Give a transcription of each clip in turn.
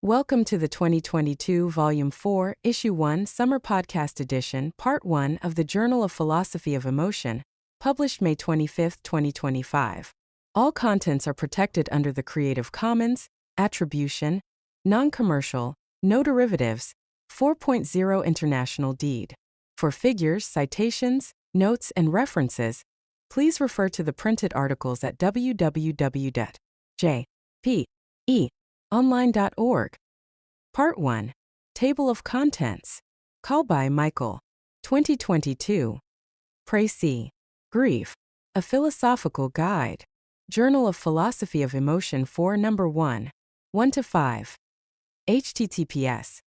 Welcome to the 2022 Volume 4, Issue 1 Summer Podcast Edition, Part 1 of the Journal of Philosophy of Emotion, published May 25, 2025. All contents are protected under the Creative Commons, Attribution, Non-Commercial, No Derivatives, 4.0 International Deed. For figures, citations, notes, and references, please refer to the printed articles at www.jpeonline.org. Part 1. Table of Contents. Call by Michael. 2022. Précis. Grief. A Philosophical Guide. Journal of Philosophy of Emotion 4 Number 1. 1-5. https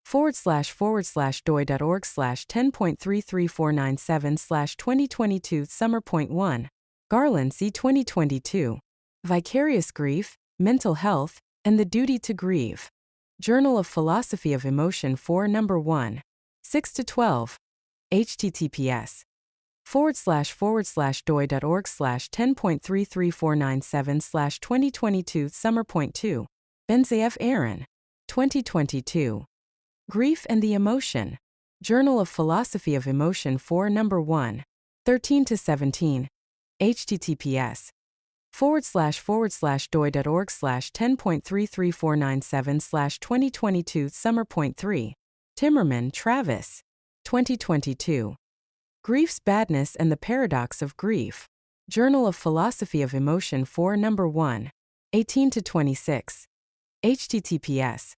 /doi.org/10.33497/2022 Summer.1. Garland C. 2022. Vicarious Grief, Mental Health, and the Duty to Grieve. Journal of Philosophy of Emotion 4 Number 1. 6-12. https /doi.org/10.33497/2022 Summer.2. Benzayev Aaron. 2022. Grief and the Emotion. Journal of Philosophy of Emotion 4 Number 1. 13-17. https /doi.org/10.33497/2022 Summer.3. Timmerman, Travis. 2022. Grief's Badness and the Paradox of Grief. Journal of Philosophy of Emotion 4 Number 1. 18-26. https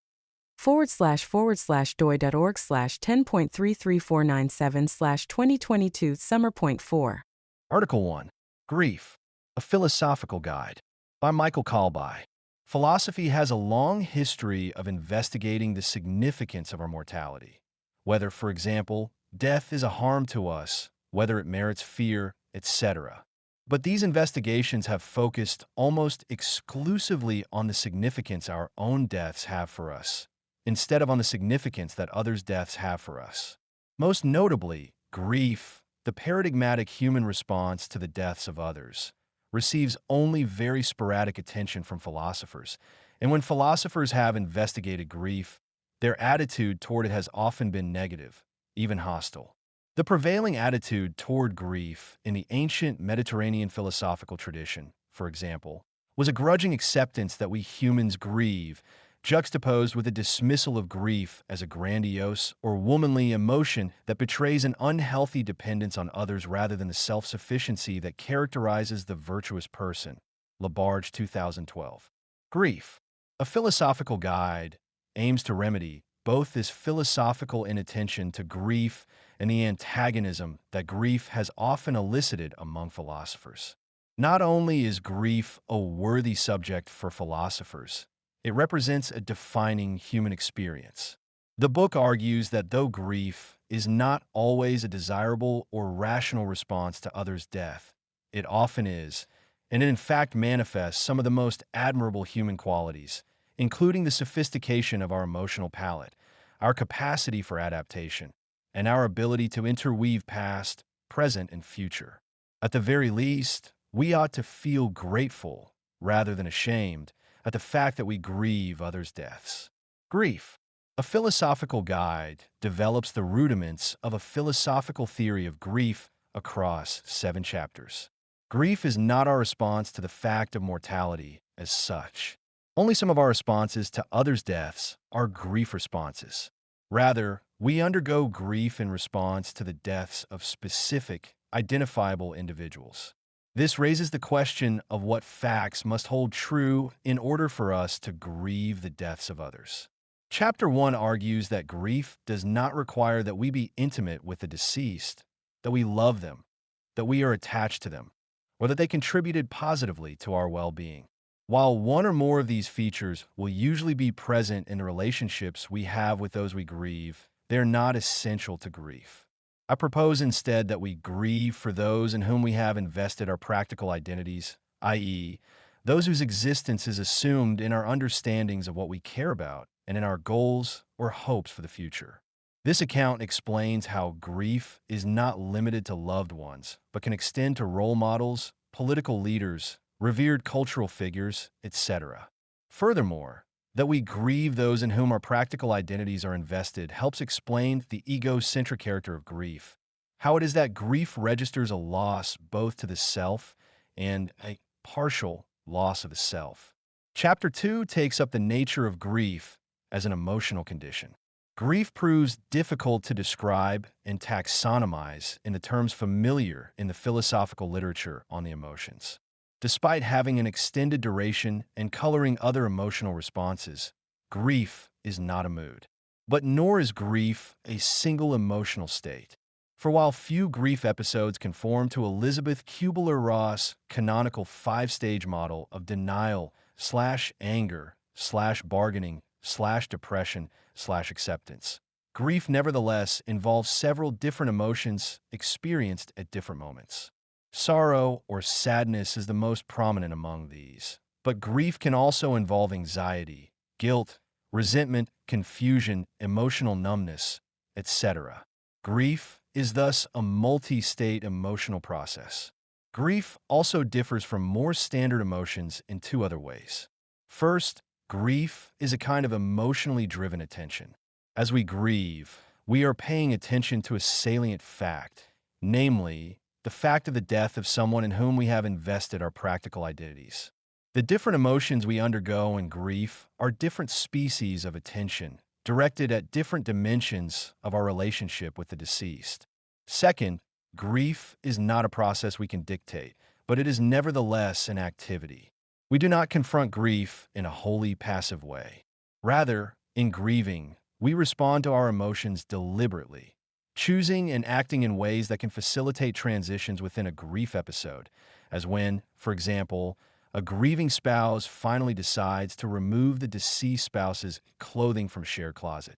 /doi.org/10.33497/2022 Summer.4. Article 1. Grief. A Philosophical Guide. By Michael Kalbi. Philosophy has a long history of investigating the significance of our mortality. Whether, for example, death is a harm to us, whether it merits fear, etc. But these investigations have focused almost exclusively on the significance our own deaths have for us, instead of on the significance that others' deaths have for us. Most notably, grief, the paradigmatic human response to the deaths of others, receives only very sporadic attention from philosophers, and when philosophers have investigated grief, their attitude toward it has often been negative, even hostile. The prevailing attitude toward grief in the ancient Mediterranean philosophical tradition, for example, was a grudging acceptance that we humans grieve, juxtaposed with a dismissal of grief as a grandiose or womanly emotion that betrays an unhealthy dependence on others rather than the self-sufficiency that characterizes the virtuous person. Labarge, 2012. Grief, a Philosophical Guide, aims to remedy both this philosophical inattention to grief and the antagonism that grief has often elicited among philosophers. Not only is grief a worthy subject for philosophers, it represents a defining human experience. The book argues that though grief is not always a desirable or rational response to others' death, it often is, and it in fact manifests some of the most admirable human qualities, including the sophistication of our emotional palate, our capacity for adaptation, and our ability to interweave past, present, and future. At the very least, we ought to feel grateful, rather than ashamed, at the fact that we grieve others' deaths. Grief, a Philosophical Guide, develops the rudiments of a philosophical theory of grief across 7 chapters. Grief is not our response to the fact of mortality as such. Only some of our responses to others' deaths are grief responses. Rather, we undergo grief in response to the deaths of specific, identifiable individuals. This raises the question of what facts must hold true in order for us to grieve the deaths of others. Chapter 1 argues that grief does not require that we be intimate with the deceased, that we love them, that we are attached to them, or that they contributed positively to our well-being. While one or more of these features will usually be present in the relationships we have with those we grieve, they are not essential to grief. I propose instead that we grieve for those in whom we have invested our practical identities, i.e., those whose existence is assumed in our understandings of what we care about and in our goals or hopes for the future. This account explains how grief is not limited to loved ones, but can extend to role models, political leaders, revered cultural figures, etc. Furthermore, That we grieve those in whom our practical identities are invested helps explain the egocentric character of grief, how it is that grief registers a loss both to the self and a partial loss of the self. Chapter 2 takes up the nature of grief as an emotional condition. Grief proves difficult to describe and taxonomize in the terms familiar in the philosophical literature on the emotions. Despite having an extended duration and coloring other emotional responses, grief is not a mood. But nor is grief a single emotional state. For while few grief episodes conform to Elizabeth Kubler-Ross' canonical five-stage model of denial/anger/bargaining/depression/acceptance, grief nevertheless involves several different emotions experienced at different moments. Sorrow or sadness is the most prominent among these, but grief can also involve anxiety, guilt, resentment, confusion, emotional numbness, etc. Grief is thus a multi-state emotional process. Grief also differs from more standard emotions in two other ways. First, grief is a kind of emotionally driven attention. As we grieve, we are paying attention to a salient fact, namely, the fact of the death of someone in whom we have invested our practical identities. The different emotions we undergo in grief are different species of attention, directed at different dimensions of our relationship with the deceased. Second, grief is not a process we can dictate, but it is nevertheless an activity. We do not confront grief in a wholly passive way. Rather, in grieving, we respond to our emotions deliberately, choosing and acting in ways that can facilitate transitions within a grief episode, as when, for example, a grieving spouse finally decides to remove the deceased spouse's clothing from shared closet.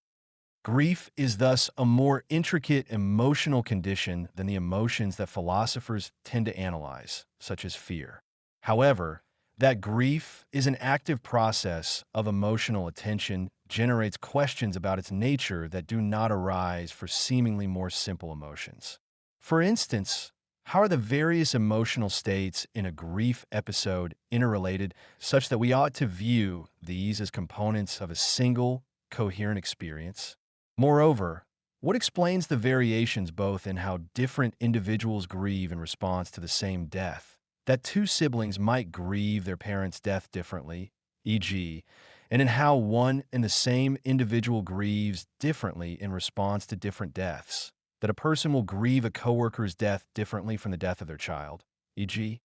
Grief is thus a more intricate emotional condition than the emotions that philosophers tend to analyze, such as fear. However, that grief is an active process of emotional attention generates questions about its nature that do not arise for seemingly more simple emotions. For instance, how are the various emotional states in a grief episode interrelated such that we ought to view these as components of a single, coherent experience? Moreover, what explains the variations both in how different individuals grieve in response to the same death? That two siblings might grieve their parents' death differently, e.g., and in how one and the same individual grieves differently in response to different deaths. That a person will grieve a coworker's death differently from the death of their child, e.g.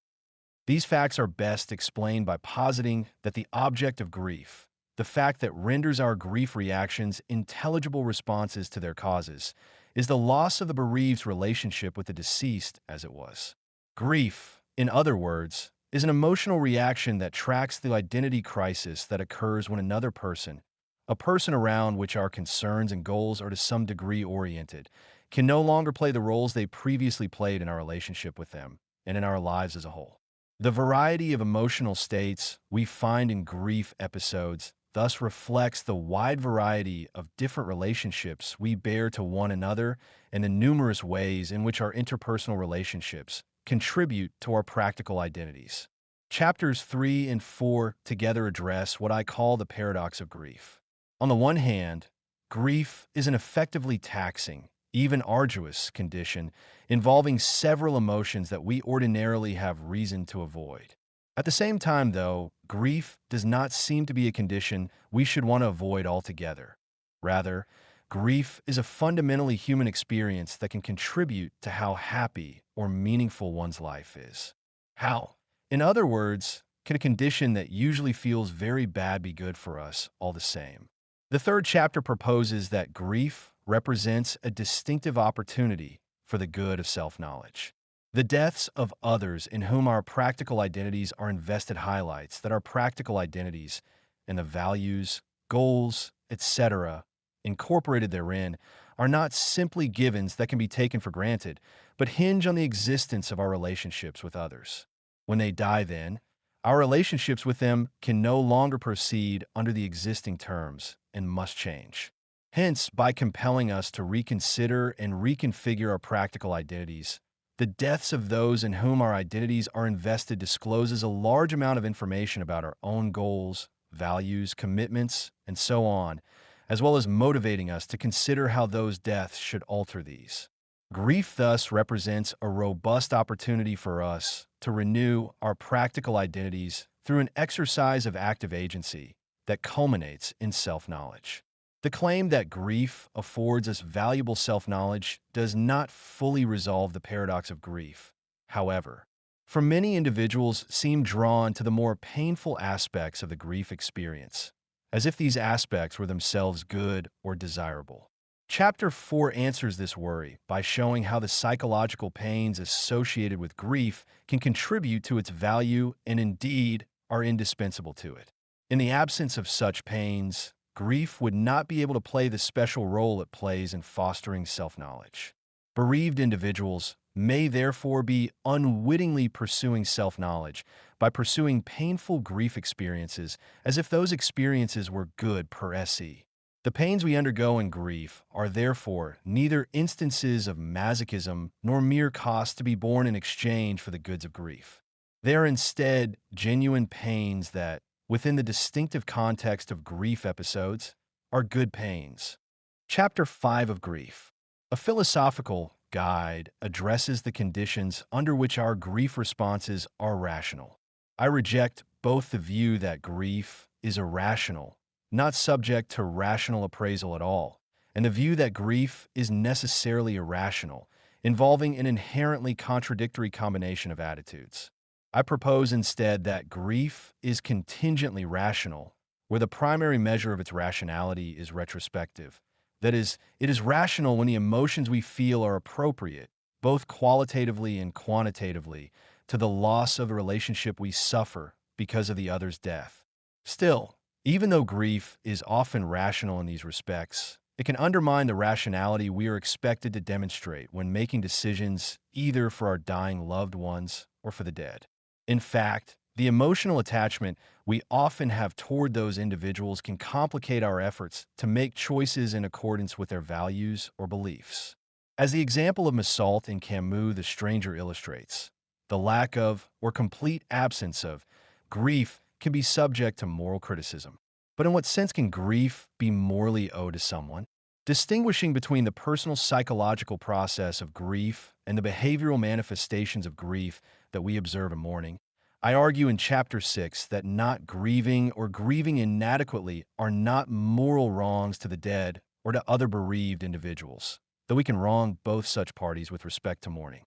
These facts are best explained by positing that the object of grief, the fact that renders our grief reactions intelligible responses to their causes, is the loss of the bereaved's relationship with the deceased as it was. Grief, in other words, is an emotional reaction that tracks the identity crisis that occurs when another person, a person around which our concerns and goals are to some degree oriented, can no longer play the roles they previously played in our relationship with them and in our lives as a whole. The variety of emotional states we find in grief episodes thus reflects the wide variety of different relationships we bear to one another and the numerous ways in which our interpersonal relationships contribute to our practical identities. Chapters 3 and 4 together address what I call the paradox of grief. On the one hand, grief is an effectively taxing, even arduous condition involving several emotions that we ordinarily have reason to avoid. At the same time, though, grief does not seem to be a condition we should want to avoid altogether. Rather, grief is a fundamentally human experience that can contribute to how happy or meaningful one's life is. How, in other words, can a condition that usually feels very bad be good for us all the same? The third chapter proposes that grief represents a distinctive opportunity for the good of self-knowledge. The deaths of others in whom our practical identities are invested highlights that our practical identities and the values, goals, etc., incorporated therein are not simply givens that can be taken for granted, but hinge on the existence of our relationships with others. When they die, then, our relationships with them can no longer proceed under the existing terms and must change. Hence, by compelling us to reconsider and reconfigure our practical identities, the deaths of those in whom our identities are invested discloses a large amount of information about our own goals, values, commitments, and so on, as well as motivating us to consider how those deaths should alter these. Grief thus represents a robust opportunity for us to renew our practical identities through an exercise of active agency that culminates in self-knowledge. The claim that grief affords us valuable self-knowledge does not fully resolve the paradox of grief. However, for many individuals seem drawn to the more painful aspects of the grief experience, as if these aspects were themselves good or desirable. Chapter 4 answers this worry by showing how the psychological pains associated with grief can contribute to its value and indeed are indispensable to it. In the absence of such pains, grief would not be able to play the special role it plays in fostering self-knowledge. Bereaved individuals may therefore be unwittingly pursuing self-knowledge by pursuing painful grief experiences as if those experiences were good per se. The pains we undergo in grief are therefore neither instances of masochism nor mere costs to be borne in exchange for the goods of grief. They are instead genuine pains that, within the distinctive context of grief episodes, are good pains. Chapter 5 of Grief. A philosophical guide addresses the conditions under which our grief responses are rational. I reject both the view that grief is irrational, not subject to rational appraisal at all, and the view that grief is necessarily irrational, involving an inherently contradictory combination of attitudes. I propose instead that grief is contingently rational, where the primary measure of its rationality is retrospective. That is, it is rational when the emotions we feel are appropriate, both qualitatively and quantitatively, to the loss of a relationship we suffer because of the other's death. Still, even though grief is often rational in these respects, it can undermine the rationality we are expected to demonstrate when making decisions either for our dying loved ones or for the dead. In fact, the emotional attachment we often have toward those individuals can complicate our efforts to make choices in accordance with their values or beliefs. As the example of Massault in Camus' The Stranger illustrates, the lack of, or complete absence of, grief can be subject to moral criticism. But in what sense can grief be morally owed to someone? Distinguishing between the personal psychological process of grief and the behavioral manifestations of grief that we observe in mourning, I argue in Chapter 6 that not grieving or grieving inadequately are not moral wrongs to the dead or to other bereaved individuals, though we can wrong both such parties with respect to mourning.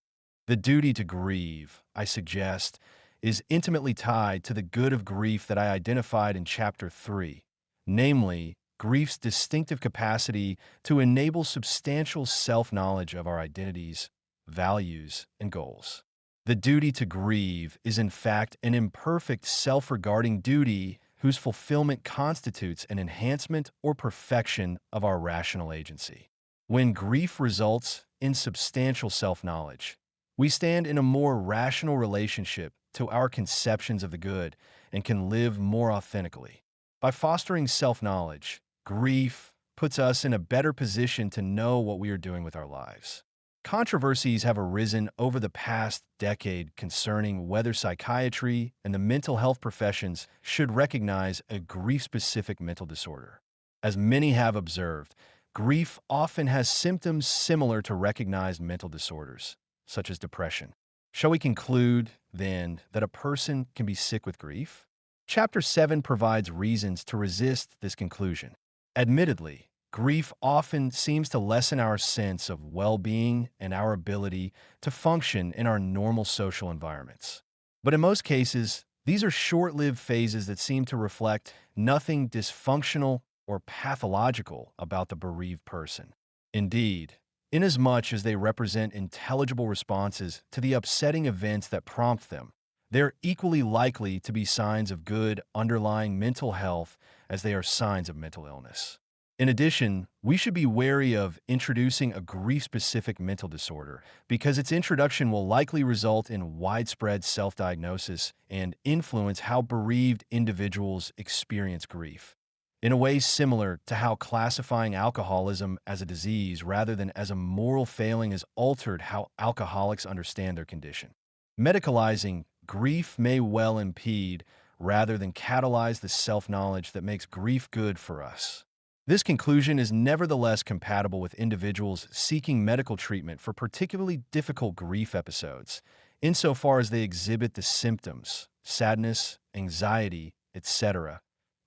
The duty to grieve, I suggest, is intimately tied to the good of grief that I identified in Chapter 3, namely, grief's distinctive capacity to enable substantial self-knowledge of our identities, values, and goals. The duty to grieve is in fact an imperfect self-regarding duty whose fulfillment constitutes an enhancement or perfection of our rational agency. When grief results in substantial self-knowledge, we stand in a more rational relationship to our conceptions of the good and can live more authentically. By fostering self-knowledge, grief puts us in a better position to know what we are doing with our lives. Controversies have arisen over the past decade concerning whether psychiatry and the mental health professions should recognize a grief-specific mental disorder. As many have observed, grief often has symptoms similar to recognized mental disorders, such as depression. Shall we conclude, then, that a person can be sick with grief? Chapter 7 provides reasons to resist this conclusion. Admittedly, grief often seems to lessen our sense of well-being and our ability to function in our normal social environments. But in most cases, these are short-lived phases that seem to reflect nothing dysfunctional or pathological about the bereaved person. Indeed, inasmuch as they represent intelligible responses to the upsetting events that prompt them, they're equally likely to be signs of good underlying mental health as they are signs of mental illness. In addition, we should be wary of introducing a grief-specific mental disorder because its introduction will likely result in widespread self-diagnosis and influence how bereaved individuals experience grief, in a way similar to how classifying alcoholism as a disease rather than as a moral failing has altered how alcoholics understand their condition. Medicalizing grief may well impede rather than catalyze the self-knowledge that makes grief good for us. This conclusion is nevertheless compatible with individuals seeking medical treatment for particularly difficult grief episodes, insofar as they exhibit the symptoms, sadness, anxiety, etc.,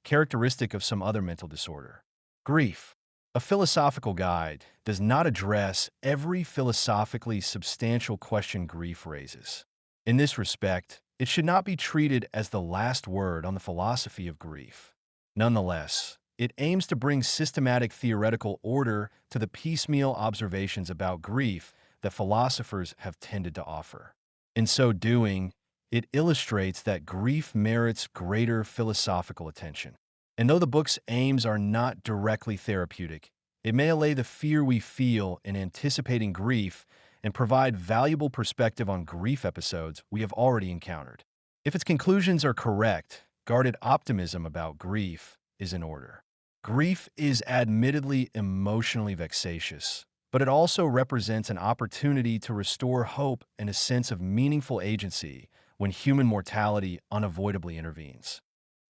characteristic of some other mental disorder. Grief, a philosophical guide, does not address every philosophically substantial question grief raises. In this respect, it should not be treated as the last word on the philosophy of grief. Nonetheless, it aims to bring systematic theoretical order to the piecemeal observations about grief that philosophers have tended to offer. In so doing, it illustrates that grief merits greater philosophical attention. And though the book's aims are not directly therapeutic, it may allay the fear we feel in anticipating grief and provide valuable perspective on grief episodes we have already encountered. If its conclusions are correct, guarded optimism about grief is in order. Grief is admittedly emotionally vexatious, but it also represents an opportunity to restore hope and a sense of meaningful agency when human mortality unavoidably intervenes.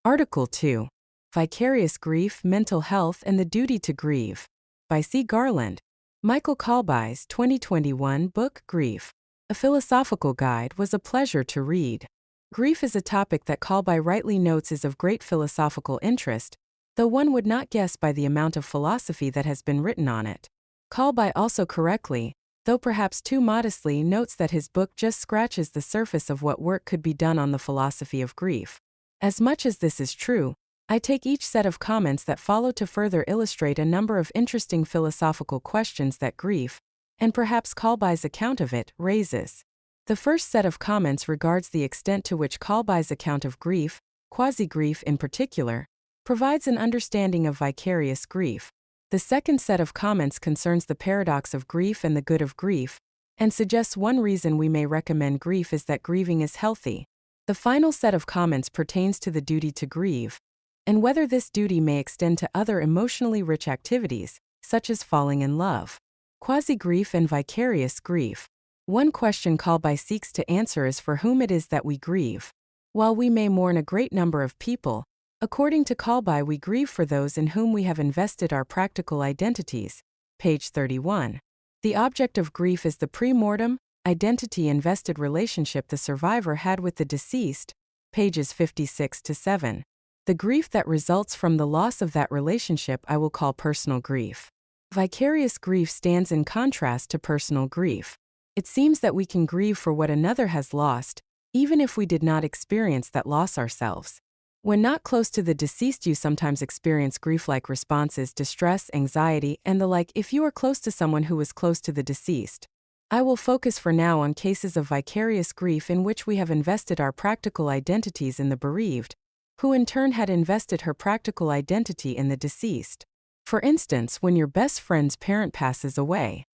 Article 2. Vicarious Grief, Mental Health and the Duty to Grieve, by C. Garland. Michael Kalbai's 2021 book Grief, A Philosophical Guide was a pleasure to read. Grief is a topic that Kalbai rightly notes is of great philosophical interest, though one would not guess by the amount of philosophy that has been written on it. Kalbai also correctly, though perhaps too modestly, notes that his book just scratches the surface of what work could be done on the philosophy of grief. As much as this is true, I take each set of comments that follow to further illustrate a number of interesting philosophical questions that grief, and perhaps Kalbai's account of it, raises. The first set of comments regards the extent to which Kalbai's account of grief, quasi-grief in particular, provides an understanding of vicarious grief. The second set of comments concerns the paradox of grief and the good of grief, and suggests one reason we may recommend grief is that grieving is healthy. The final set of comments pertains to the duty to grieve, and whether this duty may extend to other emotionally rich activities, such as falling in love. Quasi-grief and vicarious grief. One question Kalbai seeks to answer is for whom it is that we grieve. While we may mourn a great number of people, according to Kalbai we grieve for those in whom we have invested our practical identities. Page 31. The object of grief is the pre-mortem, identity-invested relationship the survivor had with the deceased. Pages 56-7. The grief that results from the loss of that relationship I will call personal grief. Vicarious grief stands in contrast to personal grief. It seems that we can grieve for what another has lost, even if we did not experience that loss ourselves. When not close to the deceased, you sometimes experience grief-like responses, distress, anxiety, and the like if you are close to someone who is close to the deceased. I will focus for now on cases of vicarious grief in which we have invested our practical identities in the bereaved, who in turn had invested her practical identity in the deceased. For instance, when your best friend's parent passes away.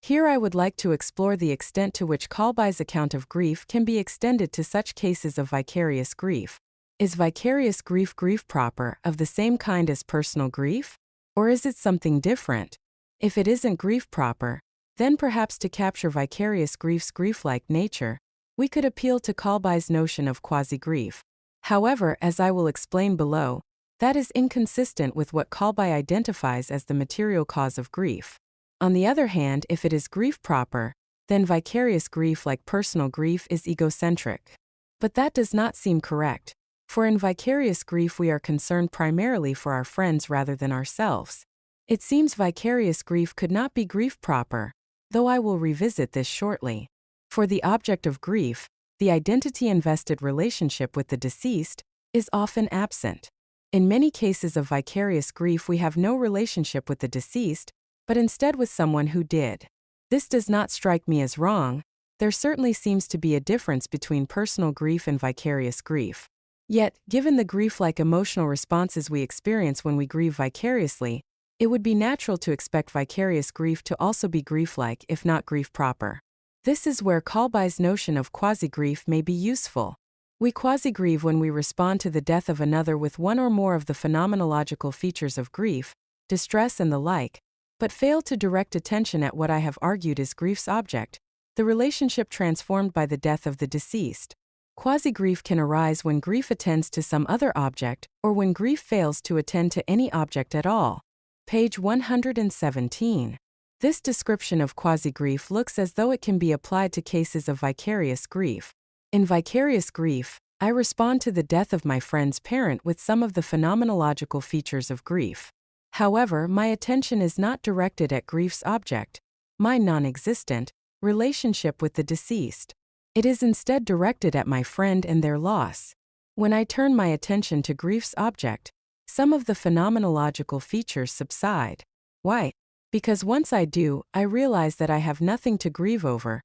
Here I would like to explore the extent to which Kalbai's account of grief can be extended to such cases of vicarious grief. Is vicarious grief grief proper, of the same kind as personal grief? Or is it something different? If it isn't grief proper, then perhaps to capture vicarious grief's grief-like nature, we could appeal to Kalbai's notion of quasi-grief. However, as I will explain below, that is inconsistent with what Kalbai identifies as the material cause of grief. On the other hand, if it is grief proper, then vicarious grief like personal grief is egocentric. But that does not seem correct, for in vicarious grief we are concerned primarily for our friends rather than ourselves. It seems vicarious grief could not be grief proper, though I will revisit this shortly. For the object of grief, the identity-invested relationship with the deceased, is often absent. In many cases of vicarious grief we have no relationship with the deceased, but instead with someone who did. This does not strike me as wrong. There certainly seems to be a difference between personal grief and vicarious grief. Yet, given the grief-like emotional responses we experience when we grieve vicariously, it would be natural to expect vicarious grief to also be grief-like if not grief proper. This is where Kalbai's notion of quasi-grief may be useful. We quasi-grieve when we respond to the death of another with one or more of the phenomenological features of grief, distress and the like, but fail to direct attention at what I have argued is grief's object, the relationship transformed by the death of the deceased. Quasi-grief can arise when grief attends to some other object, or when grief fails to attend to any object at all. Page 117. This description of quasi-grief looks as though it can be applied to cases of vicarious grief. In vicarious grief, I respond to the death of my friend's parent with some of the phenomenological features of grief. However, my attention is not directed at grief's object, my non-existent relationship with the deceased. It is instead directed at my friend and their loss. When I turn my attention to grief's object, some of the phenomenological features subside. Why? Because once I do, I realize that I have nothing to grieve over,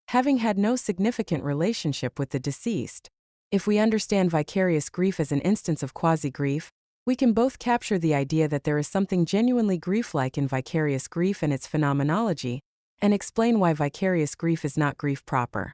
having had no significant relationship with the deceased. If we understand vicarious grief as an instance of quasi-grief, we can both capture the idea that there is something genuinely grief-like in vicarious grief and its phenomenology, and explain why vicarious grief is not grief proper.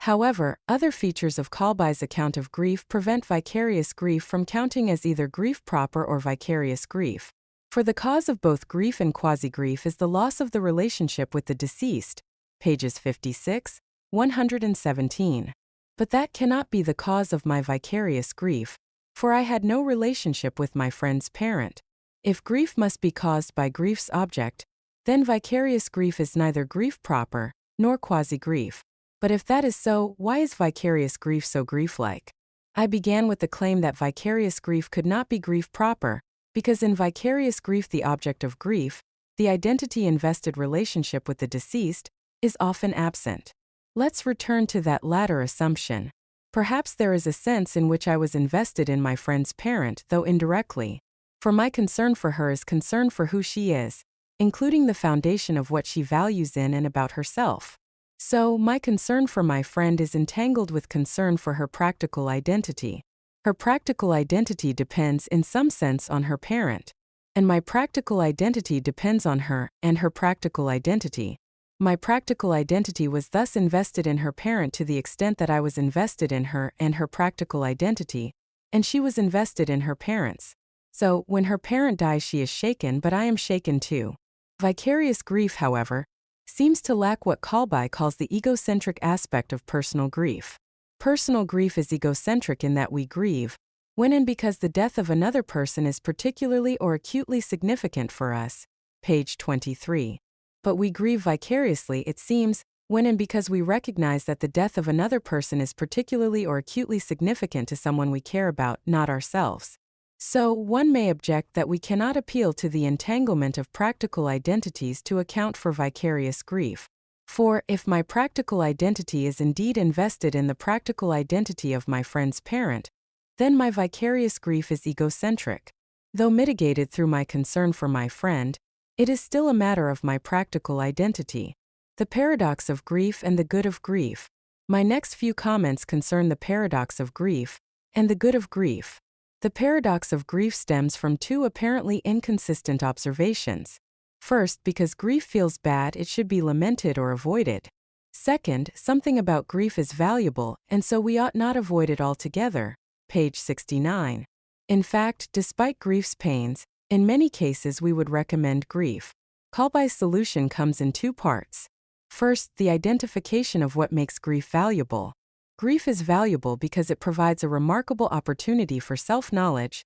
However, other features of Kalbai's account of grief prevent vicarious grief from counting as either grief proper or vicarious grief. For the cause of both grief and quasi-grief is the loss of the relationship with the deceased, pages 56, 117. But that cannot be the cause of my vicarious grief, for I had no relationship with my friend's parent. If grief must be caused by grief's object, then vicarious grief is neither grief proper, nor quasi-grief. But if that is so, why is vicarious grief so grief-like? I began with the claim that vicarious grief could not be grief proper, because in vicarious grief the object of grief, the identity-invested relationship with the deceased, is often absent. Let's return to that latter assumption. Perhaps there is a sense in which I was invested in my friend's parent, though indirectly. For my concern for her is concern for who she is, including the foundation of what she values in and about herself. So, my concern for my friend is entangled with concern for her practical identity. Her practical identity depends in some sense on her parent. And my practical identity depends on her and her practical identity. My practical identity was thus invested in her parent to the extent that I was invested in her and her practical identity, and she was invested in her parents. So, when her parent dies she is shaken, but I am shaken too. Vicarious grief, however, seems to lack what Kalbai calls the egocentric aspect of personal grief. Personal grief is egocentric in that we grieve, when and because the death of another person is particularly or acutely significant for us, page 23. But we grieve vicariously, it seems, when and because we recognize that the death of another person is particularly or acutely significant to someone we care about, not ourselves. So, one may object that we cannot appeal to the entanglement of practical identities to account for vicarious grief. For, if my practical identity is indeed invested in the practical identity of my friend's parent, then my vicarious grief is egocentric. Though mitigated through my concern for my friend, it is still a matter of my practical identity. The paradox of grief and the good of grief. My next few comments concern the paradox of grief and the good of grief. The paradox of grief stems from two apparently inconsistent observations. First, because grief feels bad, it should be lamented or avoided. Second, something about grief is valuable, and so we ought not avoid it altogether. Page 69. In fact, despite grief's pains, in many cases we would recommend grief. Kalbai's solution comes in two parts. First, the identification of what makes grief valuable. Grief is valuable because it provides a remarkable opportunity for self-knowledge,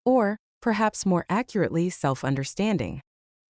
or, perhaps more accurately, self-understanding.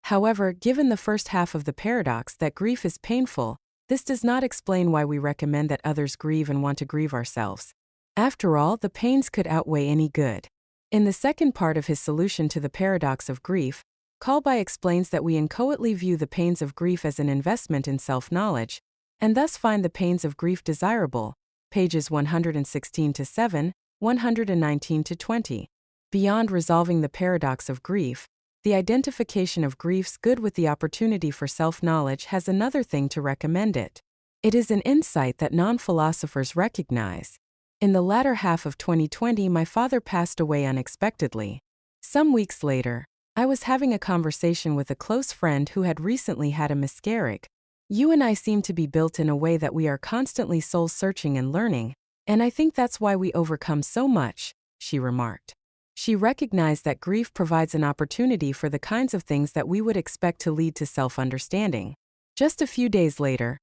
However, given the first half of the paradox that grief is painful, this does not explain why we recommend that others grieve and want to grieve ourselves. After all, the pains could outweigh any good. In the second part of his solution to the paradox of grief, Kalbai explains that we inchoately view the pains of grief as an investment in self-knowledge, and thus find the pains of grief desirable, pages 116-7, 119-20. Beyond resolving the paradox of grief, the identification of grief's good with the opportunity for self-knowledge has another thing to recommend it. It is an insight that non-philosophers recognize. In the latter half of 2020, my father passed away unexpectedly. Some weeks later, I was having a conversation with a close friend who had recently had a miscarriage. You and I seem to be built in a way that we are constantly soul-searching and learning, and I think that's why we overcome so much, she remarked. She recognized that grief provides an opportunity for the kinds of things that we would expect to lead to self-understanding. Just a few days later,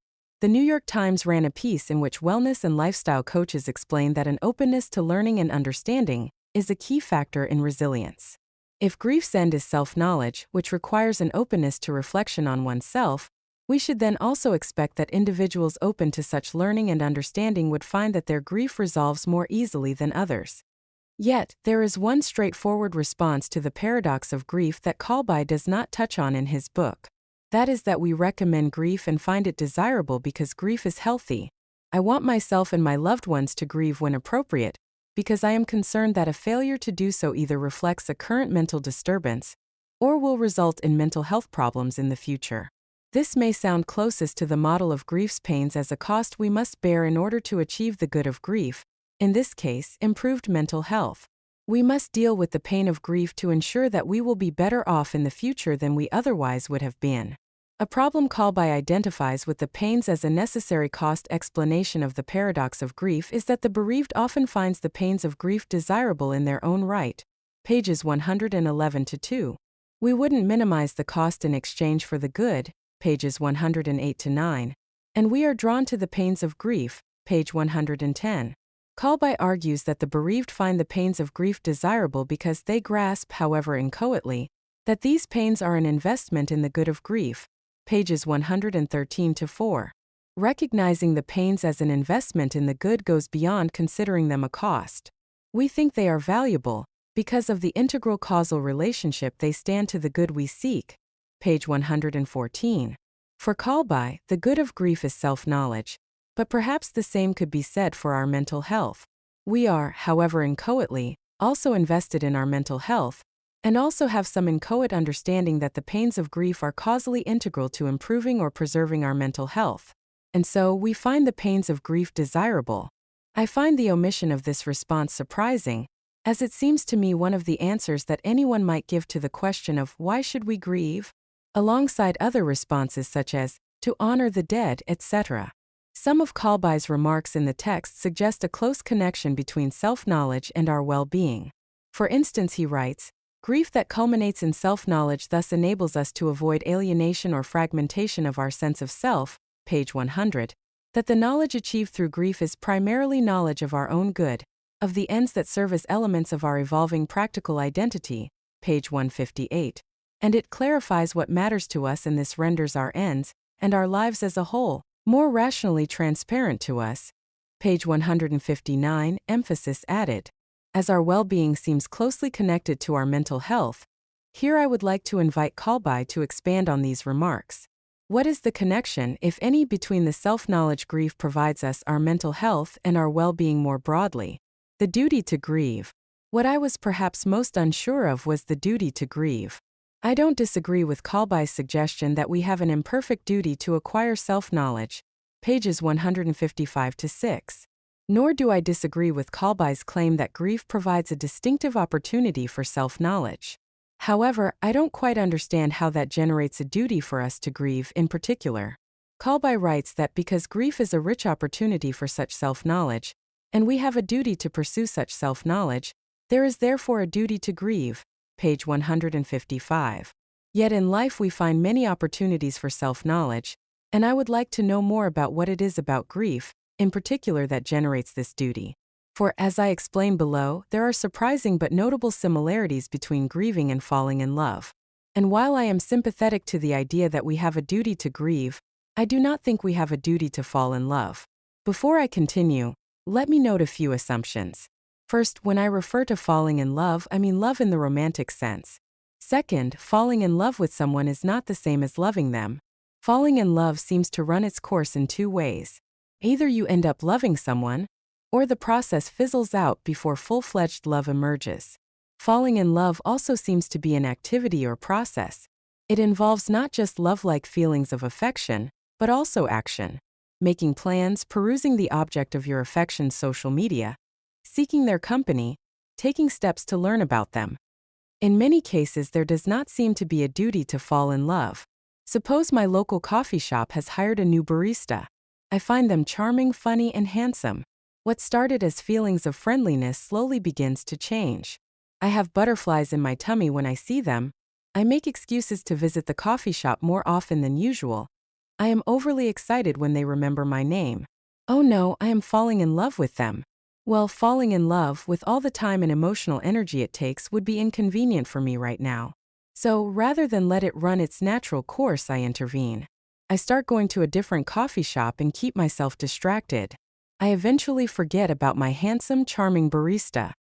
The New York Times ran a piece in which wellness and lifestyle coaches explained that an openness to learning and understanding is a key factor in resilience. If grief's end is self-knowledge, which requires an openness to reflection on oneself, we should then also expect that individuals open to such learning and understanding would find that their grief resolves more easily than others. Yet, there is one straightforward response to the paradox of grief that Kalbai does not touch on in his book. That is that we recommend grief and find it desirable because grief is healthy. I want myself and my loved ones to grieve when appropriate, because I am concerned that a failure to do so either reflects a current mental disturbance or will result in mental health problems in the future. This may sound closest to the model of grief's pains as a cost we must bear in order to achieve the good of grief, in this case, improved mental health. We must deal with the pain of grief to ensure that we will be better off in the future than we otherwise would have been. A problem Kalbai identifies with the pains as a necessary cost explanation of the paradox of grief is that the bereaved often finds the pains of grief desirable in their own right. Pages 111-2. We wouldn't minimize the cost in exchange for the good. Pages 108-9. And we are drawn to the pains of grief. Page 110. Kalbai argues that the bereaved find the pains of grief desirable because they grasp, however inchoately, that these pains are an investment in the good of grief. Pages 113-4. Recognizing the pains as an investment in the good goes beyond considering them a cost. We think they are valuable because of the integral causal relationship they stand to the good we seek. Page 114. For Kalbai, the good of grief is self-knowledge, but perhaps the same could be said for our mental health. We are, however inchoately, also invested in our mental health, and also have some inchoate understanding that the pains of grief are causally integral to improving or preserving our mental health. And so, we find the pains of grief desirable. I find the omission of this response surprising, as it seems to me one of the answers that anyone might give to the question of why should we grieve, alongside other responses such as, to honor the dead, etc. Some of Kalbai's remarks in the text suggest a close connection between self-knowledge and our well-being. For instance, he writes, grief that culminates in self-knowledge thus enables us to avoid alienation or fragmentation of our sense of self, page 100, that the knowledge achieved through grief is primarily knowledge of our own good, of the ends that serve as elements of our evolving practical identity, page 158, and it clarifies what matters to us and this renders our ends, and our lives as a whole, more rationally transparent to us, page 159, emphasis added. As our well-being seems closely connected to our mental health, here I would like to invite Kalbai to expand on these remarks. What is the connection, if any, between the self-knowledge grief provides us, our mental health, and our well-being more broadly? The duty to grieve. What I was perhaps most unsure of was the duty to grieve. I don't disagree with Kalbai's suggestion that we have an imperfect duty to acquire self-knowledge, pages 155-6. Nor do I disagree with Kalbai's claim that grief provides a distinctive opportunity for self-knowledge. However, I don't quite understand how that generates a duty for us to grieve in particular. Kalbai writes that because grief is a rich opportunity for such self-knowledge, and we have a duty to pursue such self-knowledge, there is therefore a duty to grieve, page 155. Yet in life we find many opportunities for self-knowledge, and I would like to know more about what it is about grief, in particular, that generates this duty. For, as I explain below, there are surprising but notable similarities between grieving and falling in love. And while I am sympathetic to the idea that we have a duty to grieve, I do not think we have a duty to fall in love. Before I continue, let me note a few assumptions. First, when I refer to falling in love, I mean love in the romantic sense. Second, falling in love with someone is not the same as loving them. Falling in love seems to run its course in two ways. Either you end up loving someone, or the process fizzles out before full-fledged love emerges. Falling in love also seems to be an activity or process. It involves not just love-like feelings of affection, but also action. Making plans, perusing the object of your affection's social media, seeking their company, taking steps to learn about them. In many cases, there does not seem to be a duty to fall in love. Suppose my local coffee shop has hired a new barista. I find them charming, funny, and handsome. What started as feelings of friendliness slowly begins to change. I have butterflies in my tummy when I see them. I make excuses to visit the coffee shop more often than usual. I am overly excited when they remember my name. Oh no, I am falling in love with them. Well, falling in love with all the time and emotional energy it takes would be inconvenient for me right now. So, rather than let it run its natural course, I intervene. I start going to a different coffee shop and keep myself distracted. I eventually forget about my handsome, charming barista.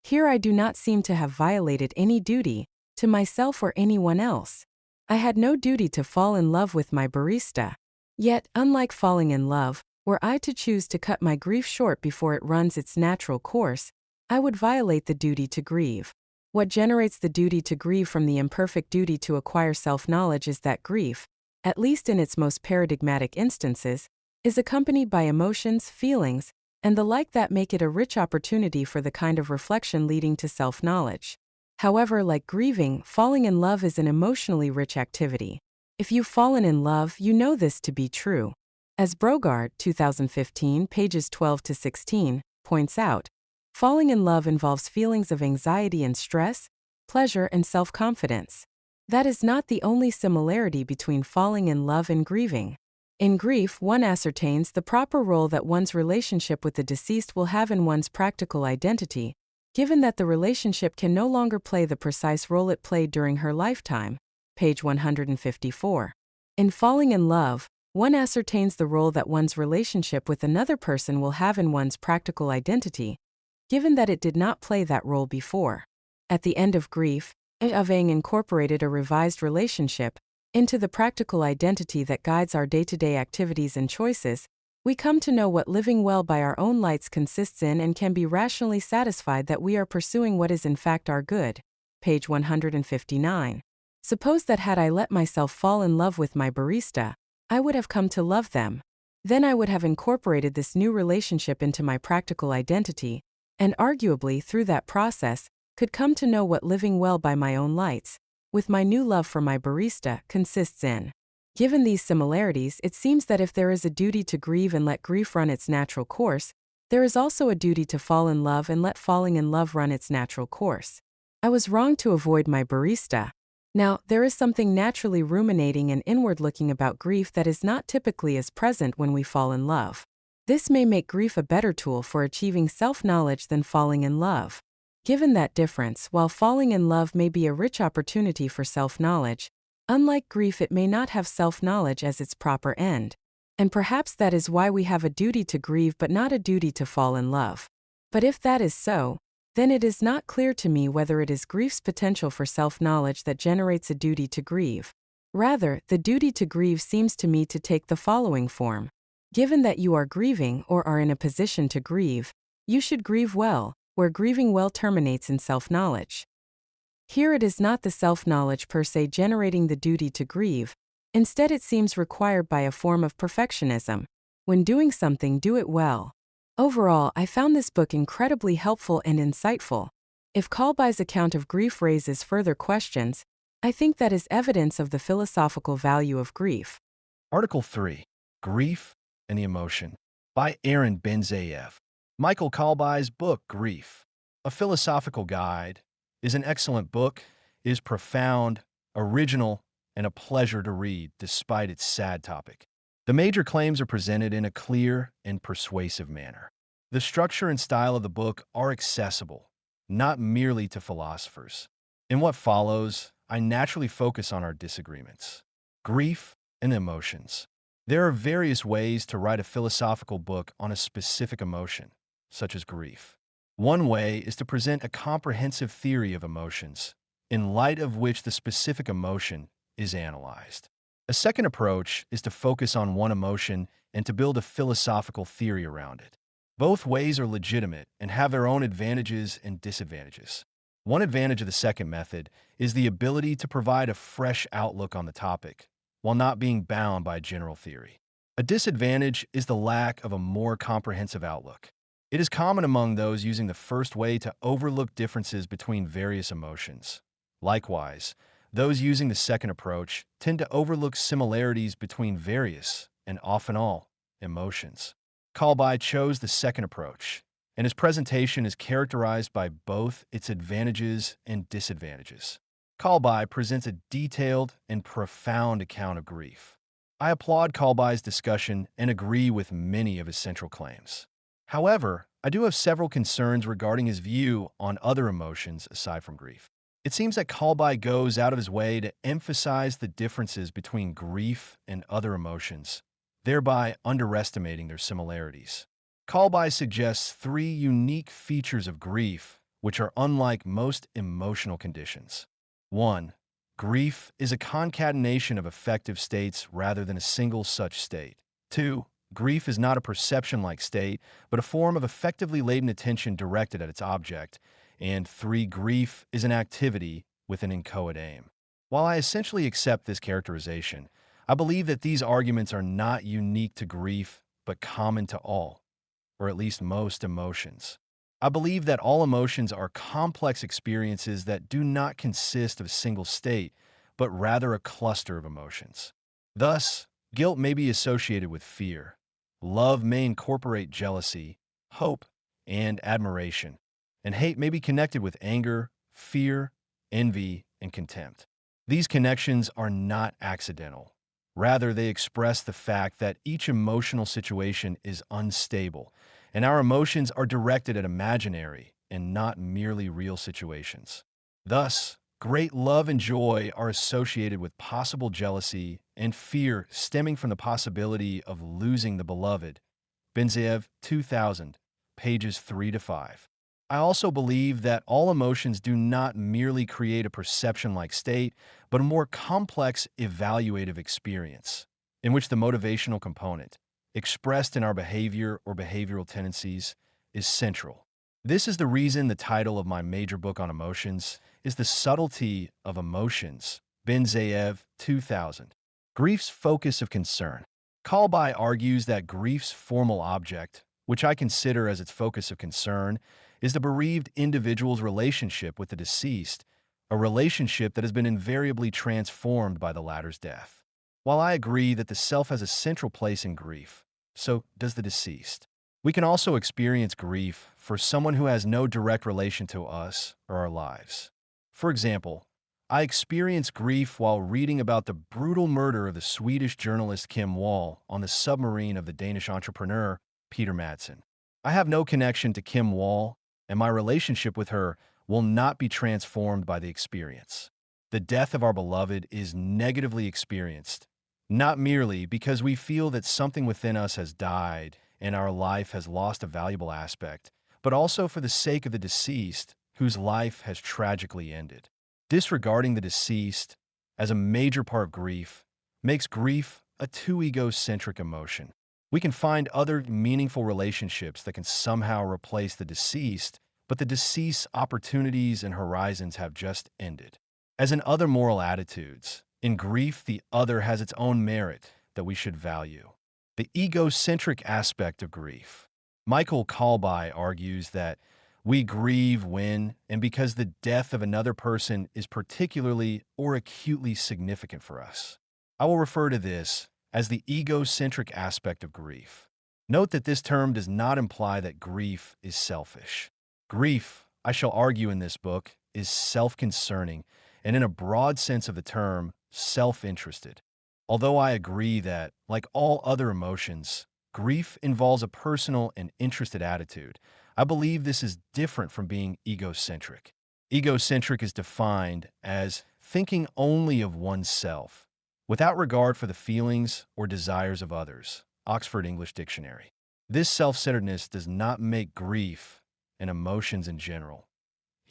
Here I do not seem to have violated any duty, to myself or anyone else. I had no duty to fall in love with my barista. Yet, unlike falling in love, were I to choose to cut my grief short before it runs its natural course, I would violate the duty to grieve. What generates the duty to grieve from the imperfect duty to acquire self-knowledge is that grief, at least in its most paradigmatic instances, is accompanied by emotions, feelings, and the like that make it a rich opportunity for the kind of reflection leading to self-knowledge. However, like grieving, falling in love is an emotionally rich activity. If you've fallen in love, you know this to be true. As Brogard, 2015, pages 12 to 16, points out, falling in love involves feelings of anxiety and stress, pleasure and self-confidence. That is not the only similarity between falling in love and grieving. In grief, one ascertains the proper role that one's relationship with the deceased will have in one's practical identity, given that the relationship can no longer play the precise role it played during her lifetime. Page 154. In falling in love, one ascertains the role that one's relationship with another person will have in one's practical identity, given that it did not play that role before. At the end of grief, having incorporated a revised relationship into the practical identity that guides our day-to-day activities and choices, we come to know what living well by our own lights consists in and can be rationally satisfied that we are pursuing what is in fact our good. Page 159. Suppose that had I let myself fall in love with my barista, I would have come to love them. Then I would have incorporated this new relationship into my practical identity, and arguably through that process, could come to know what living well by my own lights, with my new love for my barista, consists in. Given these similarities, it seems that if there is a duty to grieve and let grief run its natural course, there is also a duty to fall in love and let falling in love run its natural course. I was wrong to avoid my barista. Now, there is something naturally ruminating and inward-looking about grief that is not typically as present when we fall in love. This may make grief a better tool for achieving self-knowledge than falling in love. Given that difference, while falling in love may be a rich opportunity for self-knowledge, unlike grief it may not have self-knowledge as its proper end. And perhaps that is why we have a duty to grieve but not a duty to fall in love. But if that is so, then it is not clear to me whether it is grief's potential for self-knowledge that generates a duty to grieve. Rather, the duty to grieve seems to me to take the following form. Given that you are grieving or are in a position to grieve, you should grieve well, where grieving well terminates in self-knowledge. Here it is not the self-knowledge per se generating the duty to grieve, instead it seems required by a form of perfectionism. When doing something, do it well. Overall, I found this book incredibly helpful and insightful. If Kalbai's account of grief raises further questions, I think that is evidence of the philosophical value of grief. Article 3. Grief and the Emotion by Aaron Benzayev. Michael Kalbai's book, Grief, A Philosophical Guide, is an excellent book. It is profound, original, and a pleasure to read despite its sad topic. The major claims are presented in a clear and persuasive manner. The structure and style of the book are accessible, not merely to philosophers. In what follows, I naturally focus on our disagreements. Grief and emotions. There are various ways to write a philosophical book on a specific emotion, such as grief. One way is to present a comprehensive theory of emotions, in light of which the specific emotion is analyzed. A second approach is to focus on one emotion and to build a philosophical theory around it. Both ways are legitimate and have their own advantages and disadvantages. One advantage of the second method is the ability to provide a fresh outlook on the topic, while not being bound by general theory. A disadvantage is the lack of a more comprehensive outlook. It is common among those using the first way to overlook differences between various emotions. Likewise, those using the second approach tend to overlook similarities between various, and often all, emotions. Kalbai chose the second approach, and his presentation is characterized by both its advantages and disadvantages. Kalbai presents a detailed and profound account of grief. I applaud Kalbai's discussion and agree with many of his central claims. However, I do have several concerns regarding his view on other emotions aside from grief. It seems that Kalbai goes out of his way to emphasize the differences between grief and other emotions, thereby underestimating their similarities. Kalbai suggests three unique features of grief, which are unlike most emotional conditions. 1. Grief is a concatenation of affective states rather than a single such state. 2. Grief is not a perception-like state, but a form of effectively laden attention directed at its object. And 3. Grief is an activity with an inchoate aim. While I essentially accept this characterization, I believe that these arguments are not unique to grief, but common to all, or at least most emotions. I believe that all emotions are complex experiences that do not consist of a single state, but rather a cluster of emotions. Thus, guilt may be associated with fear. Love may incorporate jealousy, hope, and admiration, and hate may be connected with anger, fear, envy, and contempt. These connections are not accidental. Rather, they express the fact that each emotional situation is unstable, and our emotions are directed at imaginary and not merely real situations. Thus, great love and joy are associated with possible jealousy and fear stemming from the possibility of losing the beloved. Benzeyev, 2000, pages 3 to 5. I also believe that all emotions do not merely create a perception-like state, but a more complex evaluative experience, in which the motivational component, expressed in our behavior or behavioral tendencies, is central. This is the reason the title of my major book on emotions is The Subtlety of Emotions, Benzeyev, 2000. Grief's focus of concern. Kalbai argues that grief's formal object, which I consider as its focus of concern, is the bereaved individual's relationship with the deceased, a relationship that has been invariably transformed by the latter's death. While I agree that the self has a central place in grief, so does the deceased. We can also experience grief for someone who has no direct relation to us or our lives. For example, I experienced grief while reading about the brutal murder of the Swedish journalist Kim Wall on the submarine of the Danish entrepreneur Peter Madsen. I have no connection to Kim Wall, and my relationship with her will not be transformed by the experience. The death of our beloved is negatively experienced, not merely because we feel that something within us has died and our life has lost a valuable aspect, but also for the sake of the deceased whose life has tragically ended. Disregarding the deceased as a major part of grief makes grief a too egocentric emotion. We can find other meaningful relationships that can somehow replace the deceased, but the deceased's opportunities and horizons have just ended. As in other moral attitudes, in grief the other has its own merit that we should value. The egocentric aspect of grief. Michael Kalbai argues that we grieve when and because the death of another person is particularly or acutely significant for us. I will refer to this as the egocentric aspect of grief. Note that this term does not imply that grief is selfish. Grief, I shall argue in this book, is self-concerning and, in a broad sense of the term, self-interested. Although I agree that, like all other emotions, grief involves a personal and interested attitude, I believe this is different from being egocentric. Egocentric is defined as thinking only of oneself, without regard for the feelings or desires of others. Oxford English Dictionary. This self-centeredness does not make grief and emotions in general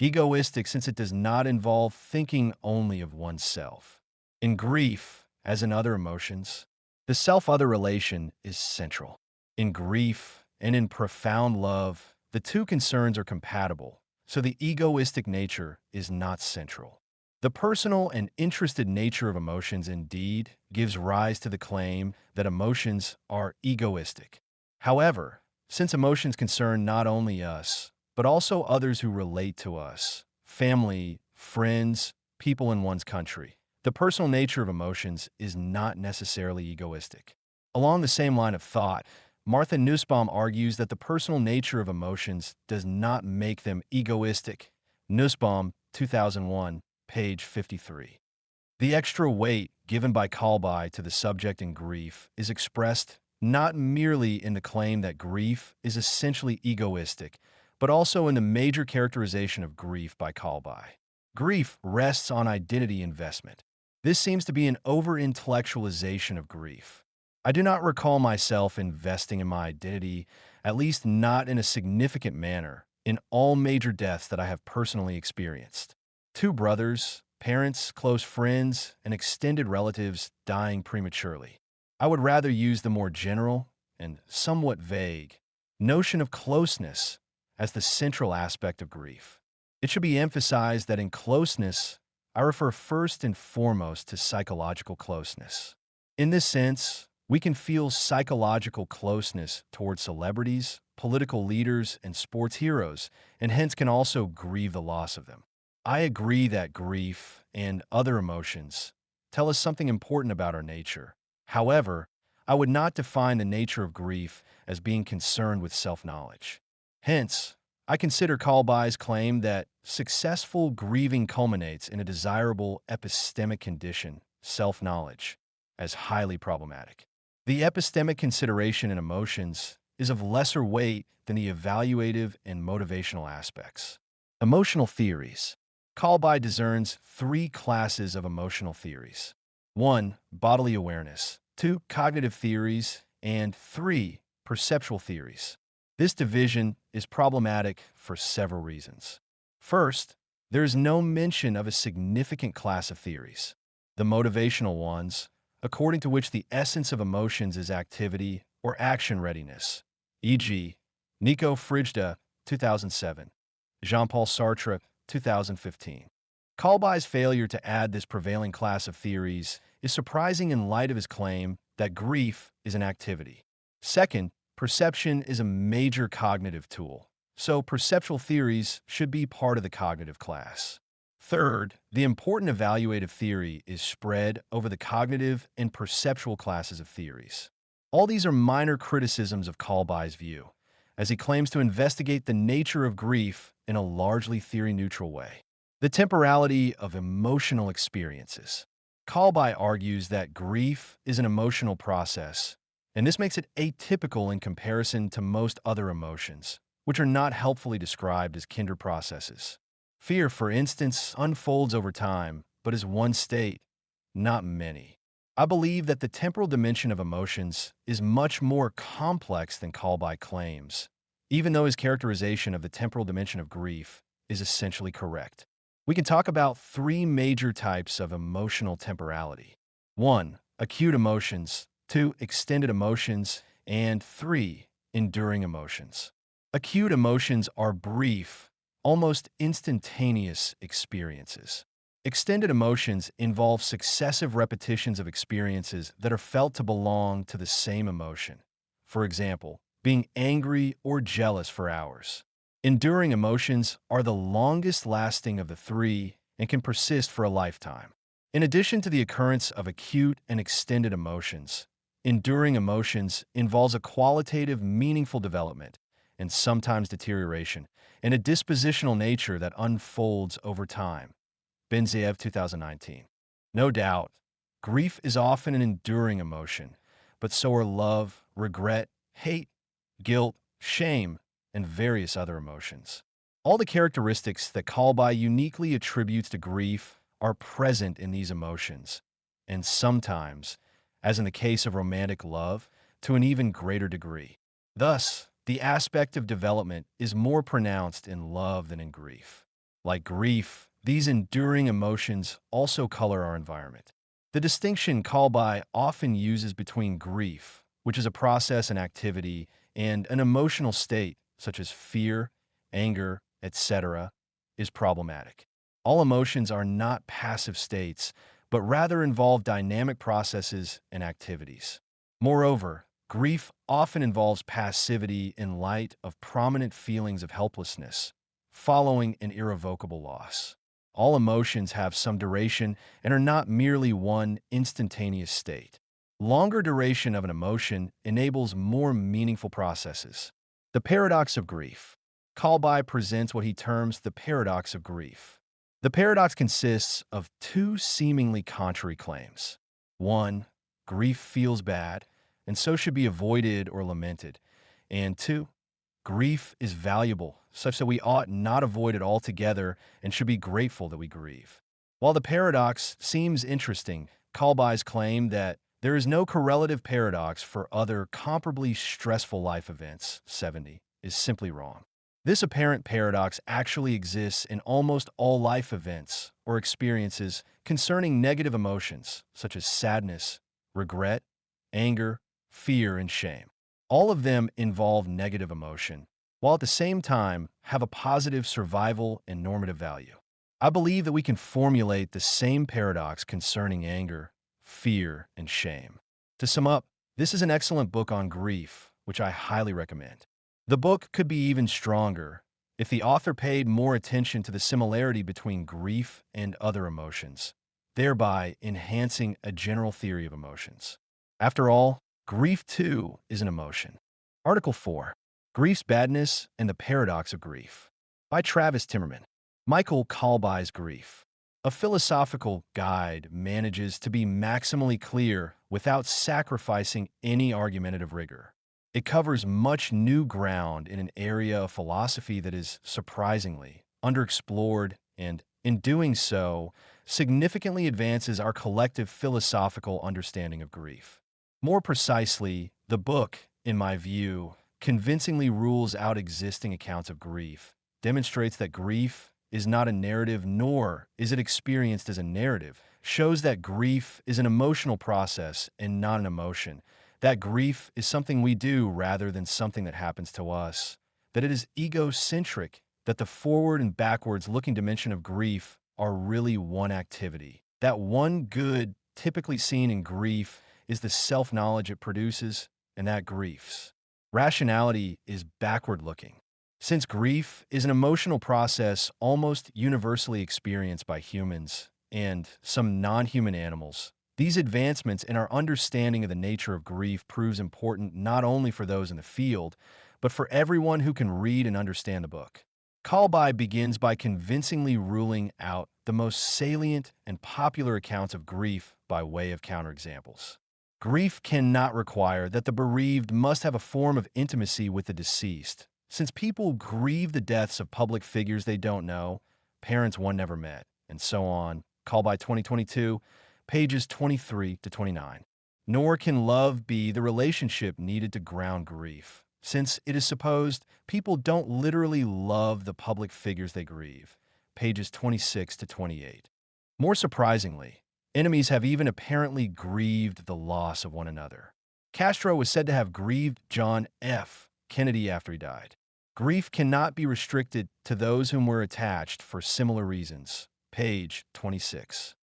egoistic, since it does not involve thinking only of oneself. In grief, as in other emotions, the self-other relation is central. In grief and in profound love, the two concerns are compatible, so the egoistic nature is not central. The personal and interested nature of emotions indeed gives rise to the claim that emotions are egoistic. However, since emotions concern not only us, but also others who relate to us, family, friends, people in one's country, the personal nature of emotions is not necessarily egoistic. Along the same line of thought, Martha Nussbaum argues that the personal nature of emotions does not make them egoistic. Nussbaum, 2001, page 53. The extra weight given by Kalbai to the subject in grief is expressed not merely in the claim that grief is essentially egoistic, but also in the major characterization of grief by Kalbai. Grief rests on identity investment. This seems to be an over-intellectualization of grief. I do not recall myself investing in my identity, at least not in a significant manner, in all major deaths that I have personally experienced. Two brothers, parents, close friends, and extended relatives dying prematurely. I would rather use the more general and somewhat vague notion of closeness as the central aspect of grief. It should be emphasized that in closeness, I refer first and foremost to psychological closeness. In this sense, we can feel psychological closeness towards celebrities, political leaders, and sports heroes, and hence can also grieve the loss of them. I agree that grief and other emotions tell us something important about our nature. However, I would not define the nature of grief as being concerned with self-knowledge. Hence, I consider Kalbai's claim that successful grieving culminates in a desirable epistemic condition, self-knowledge, as highly problematic. The epistemic consideration in emotions is of lesser weight than the evaluative and motivational aspects. Emotional theories. Kalbai discerns three classes of emotional theories. 1. Bodily awareness. 2. Cognitive theories. And 3. Perceptual theories. This division is problematic for several reasons. First, there is no mention of a significant class of theories. The motivational ones, according to which the essence of emotions is activity or action readiness, e.g., Nico Frijda, 2007, Jean-Paul Sartre, 2015. Kalbai's failure to add this prevailing class of theories is surprising in light of his claim that grief is an activity. Second, perception is a major cognitive tool, so perceptual theories should be part of the cognitive class. Third, the important evaluative theory is spread over the cognitive and perceptual classes of theories. All these are minor criticisms of Kalbai's view, as he claims to investigate the nature of grief in a largely theory-neutral way. The temporality of emotional experiences. Kalbai argues that grief is an emotional process, and this makes it atypical in comparison to most other emotions, which are not helpfully described as kindred processes. Fear, for instance, unfolds over time, but is one state, not many. I believe that the temporal dimension of emotions is much more complex than Kalbai claims, even though his characterization of the temporal dimension of grief is essentially correct. We can talk about three major types of emotional temporality. 1. Acute emotions. 2. Extended emotions. And 3. Enduring emotions. Acute emotions are brief, almost instantaneous experiences. Extended emotions involve successive repetitions of experiences that are felt to belong to the same emotion. For example, being angry or jealous for hours. Enduring emotions are the longest lasting of the three and can persist for a lifetime. In addition to the occurrence of acute and extended emotions, enduring emotions involves a qualitative, meaningful development, and sometimes deterioration, in a dispositional nature that unfolds over time. Benziev, 2019. No doubt, grief is often an enduring emotion, but so are love, regret, hate, guilt, shame, and various other emotions. All the characteristics that Kalbai uniquely attributes to grief are present in these emotions, and sometimes, as in the case of romantic love, to an even greater degree. Thus, the aspect of development is more pronounced in love than in grief. Like grief, these enduring emotions also color our environment. The distinction Kalbai often uses between grief, which is a process and activity, and an emotional state, such as fear, anger, etc., is problematic. All emotions are not passive states, but rather involve dynamic processes and activities. Moreover, grief often involves passivity in light of prominent feelings of helplessness, following an irrevocable loss. All emotions have some duration and are not merely one instantaneous state. Longer duration of an emotion enables more meaningful processes. The paradox of grief. Kalbai presents what he terms the paradox of grief. The paradox consists of two seemingly contrary claims. 1. Grief feels bad, and so should be avoided or lamented. And 2. Grief is valuable, such that we ought not avoid it altogether and should be grateful that we grieve. While the paradox seems interesting, Kalbai's claim that there is no correlative paradox for other comparably stressful life events, 70, is simply wrong. This apparent paradox actually exists in almost all life events or experiences concerning negative emotions, such as sadness, regret, anger, fear, and shame. All of them involve negative emotion, while at the same time have a positive survival and normative value. I believe that we can formulate the same paradox concerning anger, fear, and shame. To sum up, this is an excellent book on grief, which I highly recommend. The book could be even stronger if the author paid more attention to the similarity between grief and other emotions, thereby enhancing a general theory of emotions. After all, grief too is an emotion. Article 4, Grief's Badness and the Paradox of Grief, by Travis Timmerman. Michael Kalbai's Grief. A philosophical guide manages to be maximally clear without sacrificing any argumentative rigor. It covers much new ground in an area of philosophy that is surprisingly underexplored and, in doing so, significantly advances our collective philosophical understanding of grief. More precisely, the book, in my view, convincingly rules out existing accounts of grief, demonstrates that grief is not a narrative nor is it experienced as a narrative, shows that grief is an emotional process and not an emotion, that grief is something we do rather than something that happens to us, that it is egocentric, that the forward and backwards looking dimension of grief are really one activity, that one good typically seen in grief is the self-knowledge it produces, and that grief's rationality is backward-looking. Since grief is an emotional process almost universally experienced by humans and some non-human animals, these advancements in our understanding of the nature of grief proves important not only for those in the field, but for everyone who can read and understand the book. Kalbai begins by convincingly ruling out the most salient and popular accounts of grief by way of counterexamples. Grief cannot require that the bereaved must have a form of intimacy with the deceased, since people grieve the deaths of public figures they don't know, parents one never met, and so on. Kalbai 2022, pages 23 to 29. Nor can love be the relationship needed to ground grief, since it is supposed people don't literally love the public figures they grieve. Pages 26 to 28. More surprisingly, enemies have even apparently grieved the loss of one another. Castro was said to have grieved John F. Kennedy after he died. Grief cannot be restricted to those whom we're attached for similar reasons. Page 26.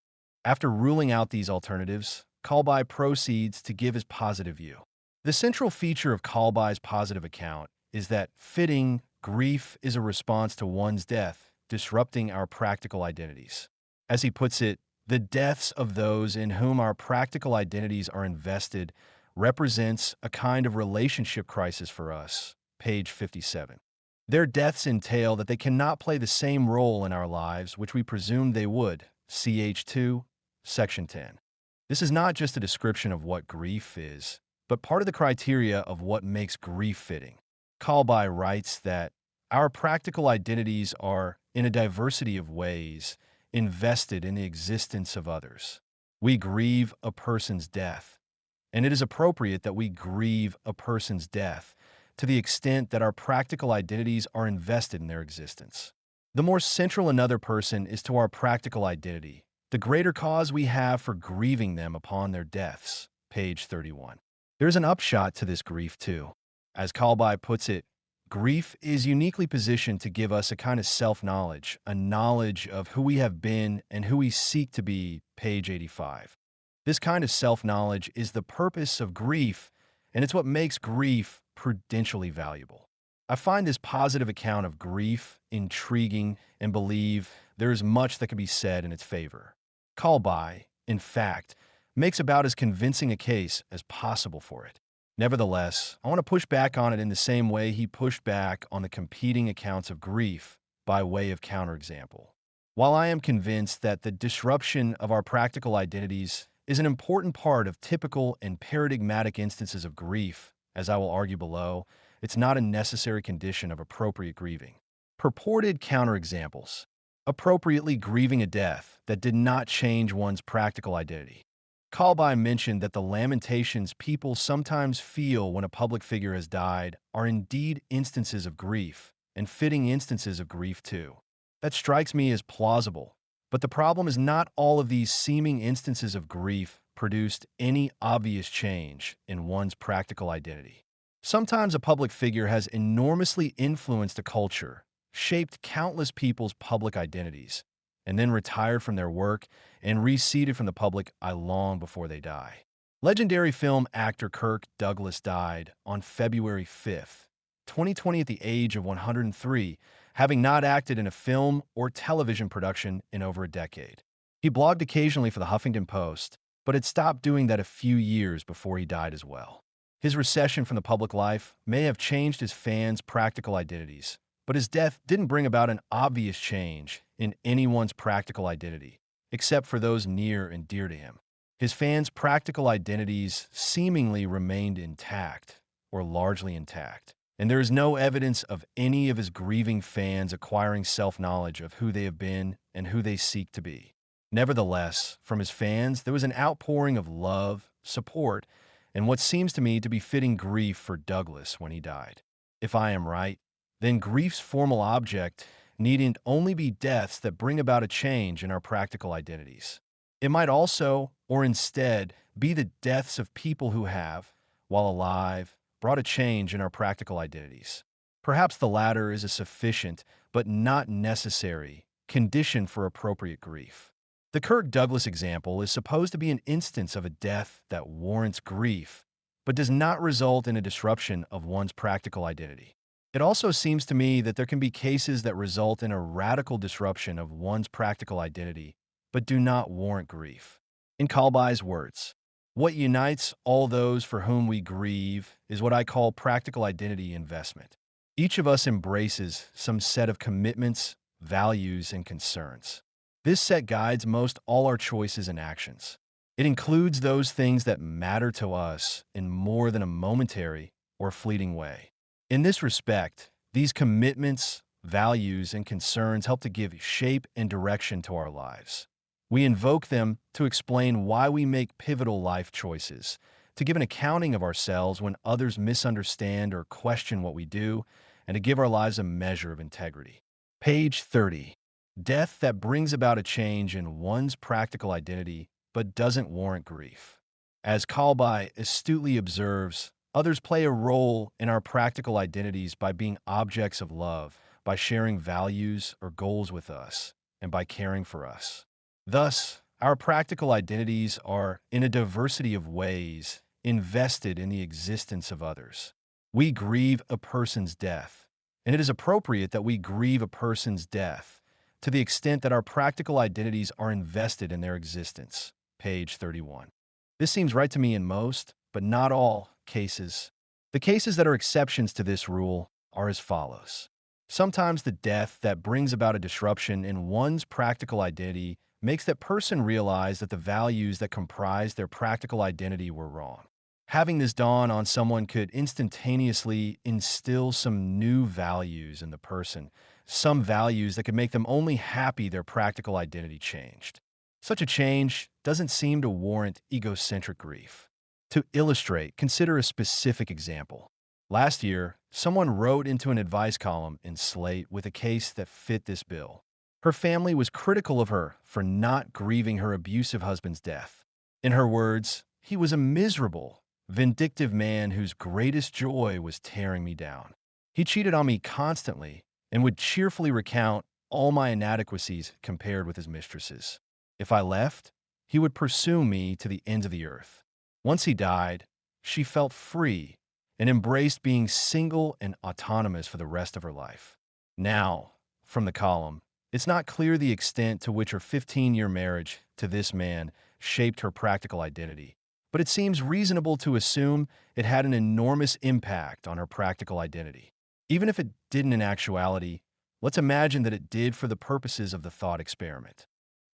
After ruling out these alternatives, Kalbai proceeds to give his positive view. The central feature of Kalbai's positive account is that fitting grief is a response to one's death, disrupting our practical identities. As he puts it, the deaths of those in whom our practical identities are invested represents a kind of relationship crisis for us. Page 57. Their deaths entail that they cannot play the same role in our lives which we presumed they would. CH2, Section 10. This is not just a description of what grief is, but part of the criteria of what makes grief fitting. Kalbai writes that our practical identities are, in a diversity of ways, invested in the existence of others. We grieve a person's death, and it is appropriate that we grieve a person's death to the extent that our practical identities are invested in their existence. The more central another person is to our practical identity, the greater cause we have for grieving them upon their deaths. Page 31. There is an upshot to this grief, too. As Kalbai puts it, grief is uniquely positioned to give us a kind of self-knowledge, a knowledge of who we have been and who we seek to be. Page 85. This kind of self-knowledge is the purpose of grief, and it's what makes grief prudentially valuable. I find this positive account of grief intriguing and believe there is much that can be said in its favor. Kalbai, in fact, makes about as convincing a case as possible for it. Nevertheless, I want to push back on it in the same way he pushed back on the competing accounts of grief by way of counterexample. While I am convinced that the disruption of our practical identities is an important part of typical and paradigmatic instances of grief. As I will argue below, it's not a necessary condition of appropriate grieving. Purported counterexamples. Appropriately grieving a death that did not change one's practical identity. Kalbai mentioned that the lamentations people sometimes feel when a public figure has died are indeed instances of grief, and fitting instances of grief too. That strikes me as plausible, but the problem is not all of these seeming instances of grief produced any obvious change in one's practical identity. Sometimes a public figure has enormously influenced a culture, shaped countless people's public identities, and then retired from their work and reseated from the public eye long before they die. Legendary film actor Kirk Douglas died on February 5th, 2020 at the age of 103, having not acted in a film or television production in over a decade. He blogged occasionally for the Huffington Post, but had stopped doing that a few years before he died as well. His recession from the public life may have changed his fans' practical identities, but his death didn't bring about an obvious change in anyone's practical identity, except for those near and dear to him. His fans' practical identities seemingly remained intact, or largely intact, and there is no evidence of any of his grieving fans acquiring self-knowledge of who they have been and who they seek to be. Nevertheless, from his fans, there was an outpouring of love, support, and what seems to me to be fitting grief for Douglas when he died. If I am right, then grief's formal object needn't only be deaths that bring about a change in our practical identities. It might also, or instead, be the deaths of people who have, while alive, brought a change in our practical identities. Perhaps the latter is a sufficient, but not necessary, condition for appropriate grief. The Kirk Douglas example is supposed to be an instance of a death that warrants grief, but does not result in a disruption of one's practical identity. It also seems to me that there can be cases that result in a radical disruption of one's practical identity, but do not warrant grief. In Kalbai's words, what unites all those for whom we grieve is what I call practical identity investment. Each of us embraces some set of commitments, values, and concerns. This set guides most all our choices and actions. It includes those things that matter to us in more than a momentary or fleeting way. In this respect, these commitments, values, and concerns help to give shape and direction to our lives. We invoke them to explain why we make pivotal life choices, to give an accounting of ourselves when others misunderstand or question what we do, and to give our lives a measure of integrity. Page 30. Death that brings about a change in one's practical identity but doesn't warrant grief. As Kalbai astutely observes, others play a role in our practical identities by being objects of love, by sharing values or goals with us, and by caring for us. Thus, our practical identities are, in a diversity of ways, invested in the existence of others. We grieve a person's death, and it is appropriate that we grieve a person's death to the extent that our practical identities are invested in their existence. Page 31. This seems right to me in most, but not all, cases. The cases that are exceptions to this rule are as follows. Sometimes the death that brings about a disruption in one's practical identity makes that person realize that the values that comprise their practical identity were wrong. Having this dawn on someone could instantaneously instill some new values in the person, some values that could make them only happy their practical identity changed. Such a change doesn't seem to warrant egocentric grief. To illustrate, consider a specific example. Last year, someone wrote into an advice column in Slate with a case that fit this bill. Her family was critical of her for not grieving her abusive husband's death. In her words, "He was a miserable, vindictive man whose greatest joy was tearing me down. He cheated on me constantly and would cheerfully recount all my inadequacies compared with his mistresses. If I left, he would pursue me to the ends of the earth. Once he died, she felt free and embraced being single and autonomous for the rest of her life." Now, from the column, it's not clear the extent to which her 15-year marriage to this man shaped her practical identity, but it seems reasonable to assume it had an enormous impact on her practical identity. Even if it didn't in actuality, let's imagine that it did for the purposes of the thought experiment.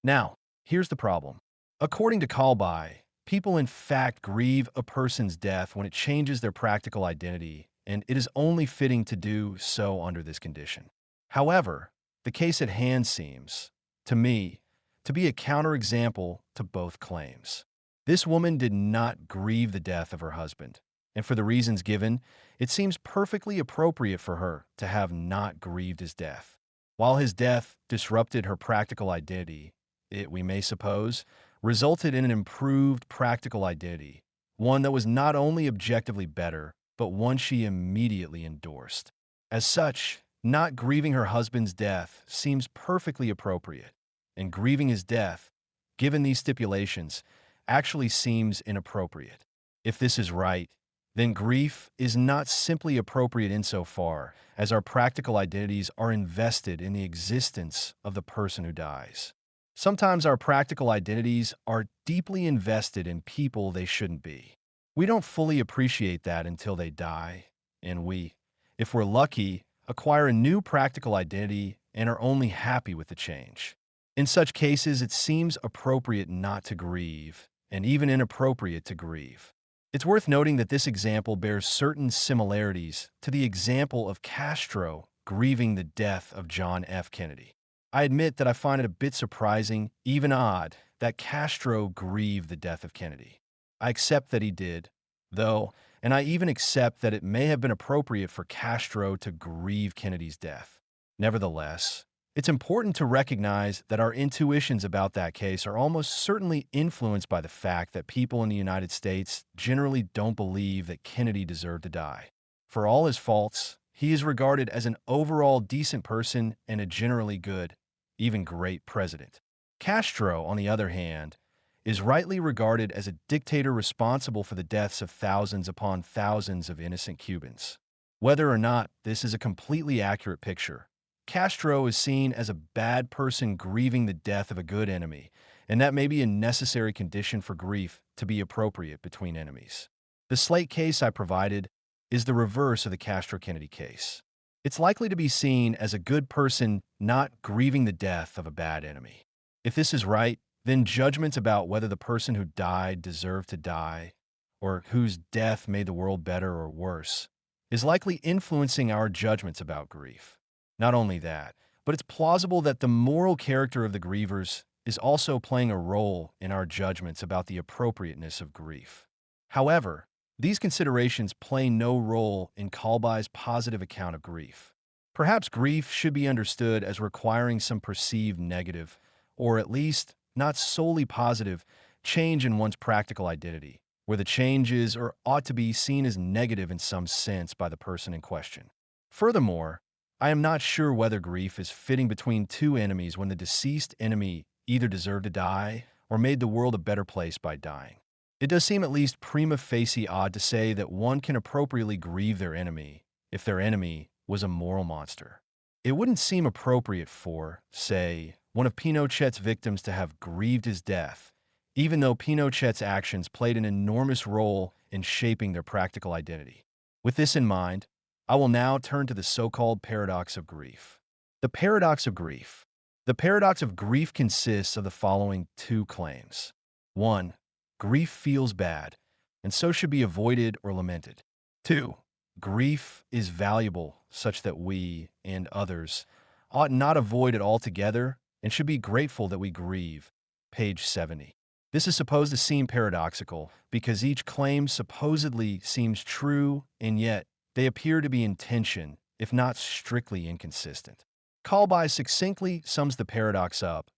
Now, here's the problem. According to Kalbai, People, in fact, grieve a person's death when it changes their practical identity, and it is only fitting to do so under this condition. However, the case at hand seems, to me, to be a counterexample to both claims. This woman did not grieve the death of her husband, and for the reasons given, it seems perfectly appropriate for her to have not grieved his death. While his death disrupted her practical identity, it, we may suppose, resulted in an improved practical identity, one that was not only objectively better, but one she immediately endorsed. As such, not grieving her husband's death seems perfectly appropriate, and grieving his death, given these stipulations, actually seems inappropriate. If this is right, then grief is not simply appropriate insofar as our practical identities are invested in the existence of the person who dies. Sometimes our practical identities are deeply invested in people they shouldn't be. We don't fully appreciate that until they die, and we, if we're lucky, acquire a new practical identity and are only happy with the change. In such cases, it seems appropriate not to grieve, and even inappropriate to grieve. It's worth noting that this example bears certain similarities to the example of Castro grieving the death of John F. Kennedy. I admit that I find it a bit surprising, even odd, that Castro grieved the death of Kennedy. I accept that he did, though, and I even accept that it may have been appropriate for Castro to grieve Kennedy's death. Nevertheless, it's important to recognize that our intuitions about that case are almost certainly influenced by the fact that people in the United States generally don't believe that Kennedy deserved to die. For all his faults, he is regarded as an overall decent person and a generally good, even great president. Castro, on the other hand, is rightly regarded as a dictator responsible for the deaths of thousands upon thousands of innocent Cubans. Whether or not this is a completely accurate picture, Castro is seen as a bad person grieving the death of a good enemy, and that may be a necessary condition for grief to be appropriate between enemies. The Slate case I provided is the reverse of the Castro-Kennedy case. It's likely to be seen as a good person not grieving the death of a bad enemy. If this is right, then judgments about whether the person who died deserved to die, or whose death made the world better or worse, is likely influencing our judgments about grief. Not only that, but it's plausible that the moral character of the grievers is also playing a role in our judgments about the appropriateness of grief. However, these considerations play no role in Kalbai's positive account of grief. Perhaps grief should be understood as requiring some perceived negative, or at least not solely positive, change in one's practical identity, where the change is or ought to be seen as negative in some sense by the person in question. Furthermore, I am not sure whether grief is fitting between two enemies when the deceased enemy either deserved to die or made the world a better place by dying. It does seem at least prima facie odd to say that one can appropriately grieve their enemy if their enemy was a moral monster. It wouldn't seem appropriate for, say, one of Pinochet's victims to have grieved his death, even though Pinochet's actions played an enormous role in shaping their practical identity. With this in mind, I will now turn to the so-called paradox of grief. The paradox of grief. The paradox of grief consists of the following two claims. 1. Grief feels bad, and so should be avoided or lamented. 2. Grief is valuable, such that we, and others, ought not avoid it altogether and should be grateful that we grieve. Page 70. This is supposed to seem paradoxical because each claim supposedly seems true, and yet they appear to be in tension, if not strictly inconsistent. Kalbai succinctly sums the paradox up,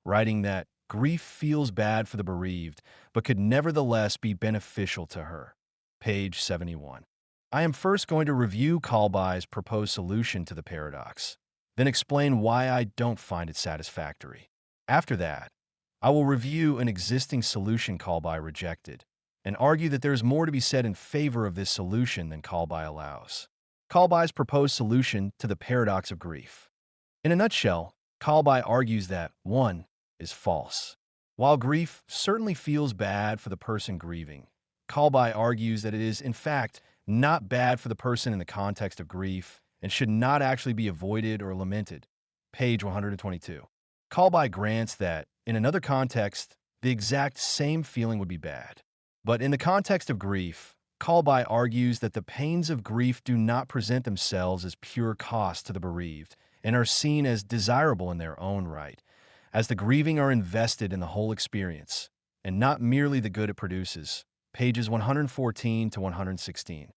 writing that grief feels bad for the bereaved, but could nevertheless be beneficial to her. Page 71. I am first going to review Kalbai's proposed solution to the paradox, then explain why I don't find it satisfactory. After that, I will review an existing solution Kalbai rejected, and argue that there is more to be said in favor of this solution than Kalbai allows. Kalbai's proposed solution to the paradox of grief. In a nutshell, Kalbai argues that 1. Is false. While grief certainly feels bad for the person grieving, Kalbai argues that it is, in fact, not bad for the person in the context of grief and should not actually be avoided or lamented. Page 122. Kalbai grants that, in another context, the exact same feeling would be bad. But in the context of grief, Kalbai argues that the pains of grief do not present themselves as pure cost to the bereaved and are seen as desirable in their own right, as the grieving are invested in the whole experience and not merely the good it produces. Pages 114 to 116.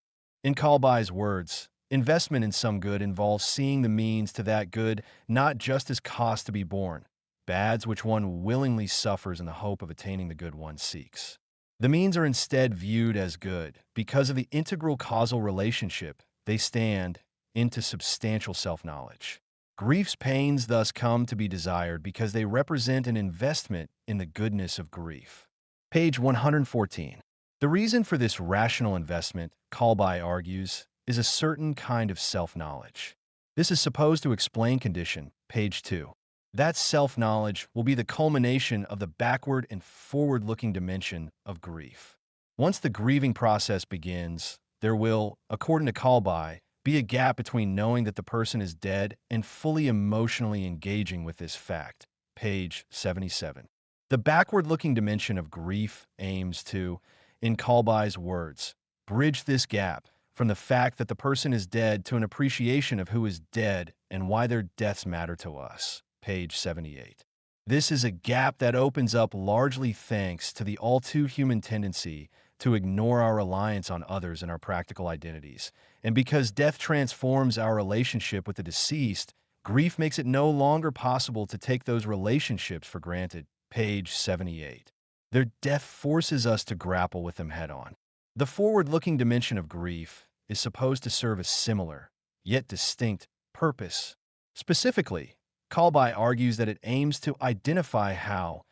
In Kalbai's words, investment in some good involves seeing the means to that good not just as cost to be borne, bads which one willingly suffers in the hope of attaining the good one seeks. The means are instead viewed as good because of the integral causal relationship they stand into substantial self-knowledge. Grief's pains thus come to be desired because they represent an investment in the goodness of grief. Page 114. The reason for this rational investment, Kalbai argues, is a certain kind of self-knowledge. This is supposed to explain condition, page 2. That self-knowledge will be the culmination of the backward and forward-looking dimension of grief. Once the grieving process begins, there will, according to Kalbai, be a gap between knowing that the person is dead and fully emotionally engaging with this fact. Page 77. The backward-looking dimension of grief aims to, in Kalbai's words, bridge this gap from the fact that the person is dead to an appreciation of who is dead and why their deaths matter to us. Page 78. This is a gap that opens up largely thanks to the all-too-human tendency to ignore our reliance on others in our practical identities. And because death transforms our relationship with the deceased, grief makes it no longer possible to take those relationships for granted. Page 78. Their death forces us to grapple with them head-on. The forward-looking dimension of grief is supposed to serve a similar, yet distinct, purpose. Specifically, Kalbai argues that it aims to identify how,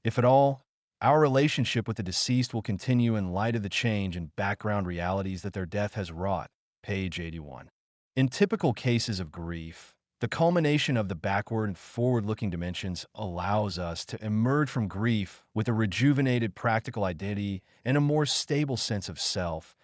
if at all, our relationship with the deceased will continue in light of the change in background realities that their death has wrought. Page 81. In typical cases of grief, the culmination of the backward and forward-looking dimensions allows us to emerge from grief with a rejuvenated practical identity and a more stable sense of self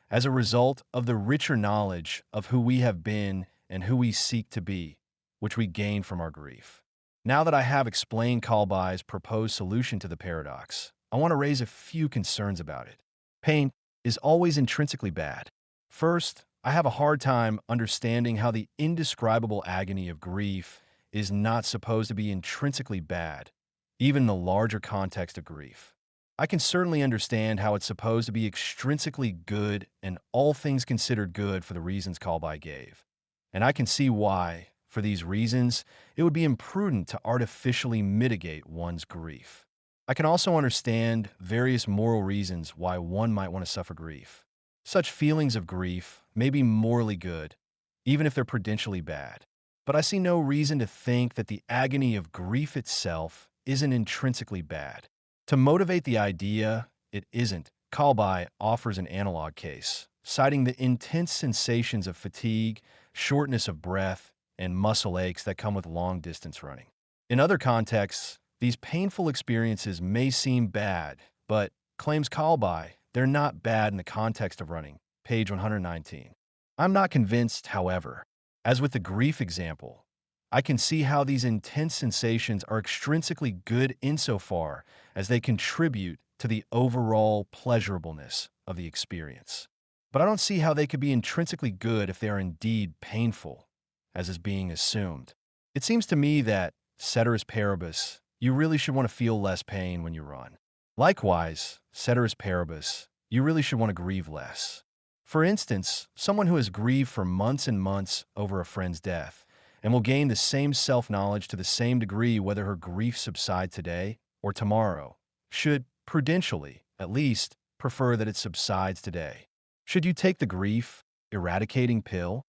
as a result of the richer knowledge of who we have been and who we seek to be, which we gain from our grief. Now that I have explained Kalbai's proposed solution to the paradox, I want to raise a few concerns about it. Pain is always intrinsically bad. First, I have a hard time understanding how the indescribable agony of grief is not supposed to be intrinsically bad, even in the larger context of grief. I can certainly understand how it's supposed to be extrinsically good and all things considered good for the reasons Kalbai gave. And I can see why, for these reasons, it would be imprudent to artificially mitigate one's grief. I can also understand various moral reasons why one might want to suffer grief. Such feelings of grief may be morally good, even if they're prudentially bad. But I see no reason to think that the agony of grief itself isn't intrinsically bad. To motivate the idea it isn't, Kalbai offers an analog case, citing the intense sensations of fatigue, shortness of breath, and muscle aches that come with long-distance running. In other contexts, these painful experiences may seem bad, but, claims Kalbai, they're not bad in the context of running. Page 119. I'm not convinced, however. As with the grief example, I can see how these intense sensations are extrinsically good insofar as they contribute to the overall pleasurableness of the experience. But I don't see how they could be intrinsically good if they are indeed painful, as is being assumed. It seems to me that, ceteris paribus, you really should want to feel less pain when you run. Likewise, ceteris paribus, you really should want to grieve less. For instance, someone who has grieved for months and months over a friend's death and will gain the same self-knowledge to the same degree whether her grief subside today or tomorrow, should, prudentially, at least, prefer that it subsides today. Should you take the grief-eradicating pill?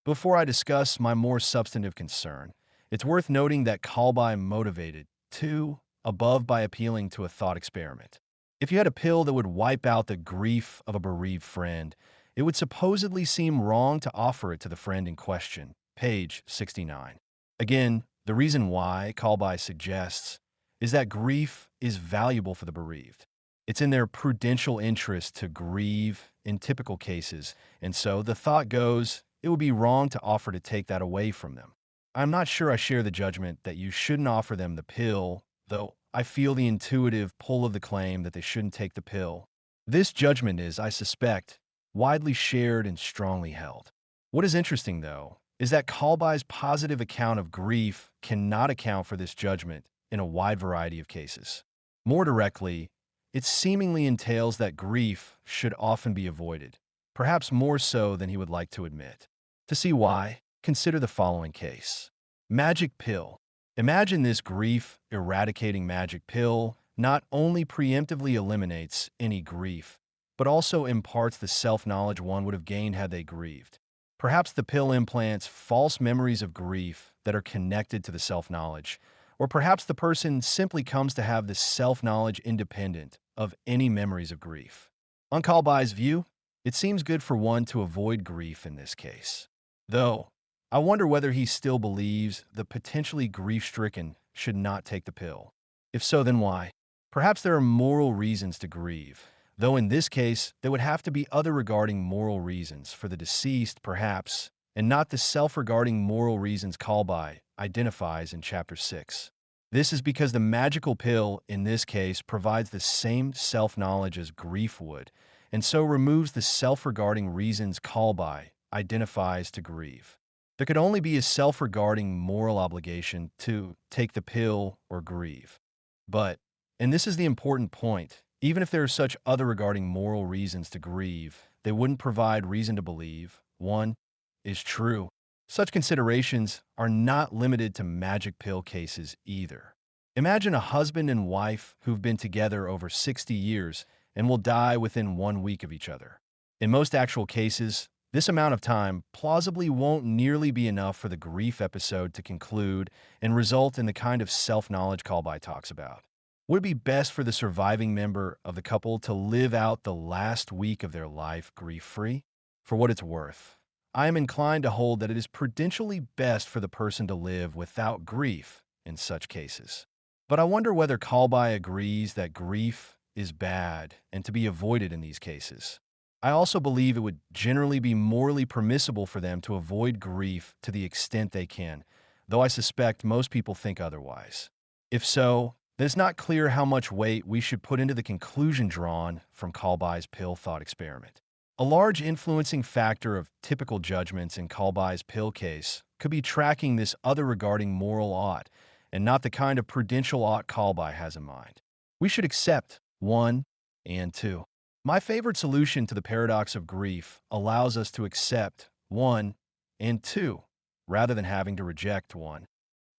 Before I discuss my more substantive concern, it's worth noting that Kalbai motivated, too, above by appealing to a thought experiment. If you had a pill that would wipe out the grief of a bereaved friend, it would supposedly seem wrong to offer it to the friend in question. Page 69. Again, the reason why, Kalbai suggests, is that grief is valuable for the bereaved. It's in their prudential interest to grieve in typical cases, and so the thought goes, it would be wrong to offer to take that away from them. I'm not sure I share the judgment that you shouldn't offer them the pill, though I feel the intuitive pull of the claim that they shouldn't take the pill. This judgment is, I suspect, widely shared and strongly held. What is interesting, though, is that Kalbai's positive account of grief cannot account for this judgment in a wide variety of cases. More directly, it seemingly entails that grief should often be avoided, perhaps more so than he would like to admit. To see why, consider the following case. Magic pill. Imagine this grief-eradicating magic pill not only preemptively eliminates any grief, but also imparts the self-knowledge one would have gained had they grieved. Perhaps the pill implants false memories of grief that are connected to the self-knowledge, or perhaps the person simply comes to have this self-knowledge independent of any memories of grief. On Kalbai's view, it seems good for one to avoid grief in this case. Though, I wonder whether he still believes the potentially grief-stricken should not take the pill. If so, then why? Perhaps there are moral reasons to grieve, though in this case, there would have to be other regarding moral reasons for the deceased, perhaps, and not the self-regarding moral reasons Kalbai identifies in Chapter 6. This is because the magical pill, in this case, provides the same self-knowledge as grief would, and so removes the self-regarding reasons Kalbai identifies to grieve. There could only be a self-regarding moral obligation to take the pill or grieve. But, and this is the important point, even if there are such other regarding moral reasons to grieve, they wouldn't provide reason to believe, one, is true. Such considerations are not limited to magic pill cases either. Imagine a husband and wife who've been together over 60 years and will die within 1 week of each other. In most actual cases, this amount of time plausibly won't nearly be enough for the grief episode to conclude and result in the kind of self-knowledge Kalbai talks about. Would it be best for the surviving member of the couple to live out the last week of their life grief-free? For what it's worth, I am inclined to hold that it is prudentially best for the person to live without grief in such cases. But I wonder whether Kalbai agrees that grief is bad and to be avoided in these cases. I also believe it would generally be morally permissible for them to avoid grief to the extent they can, though I suspect most people think otherwise. If so, then it's not clear how much weight we should put into the conclusion drawn from Kalbai's pill thought experiment. A large influencing factor of typical judgments in Kalbai's pill case could be tracking this other regarding moral ought, and not the kind of prudential ought Kalbai has in mind. We should accept 1 and 2. My favorite solution to the paradox of grief allows us to accept 1 and 2, rather than having to reject 1.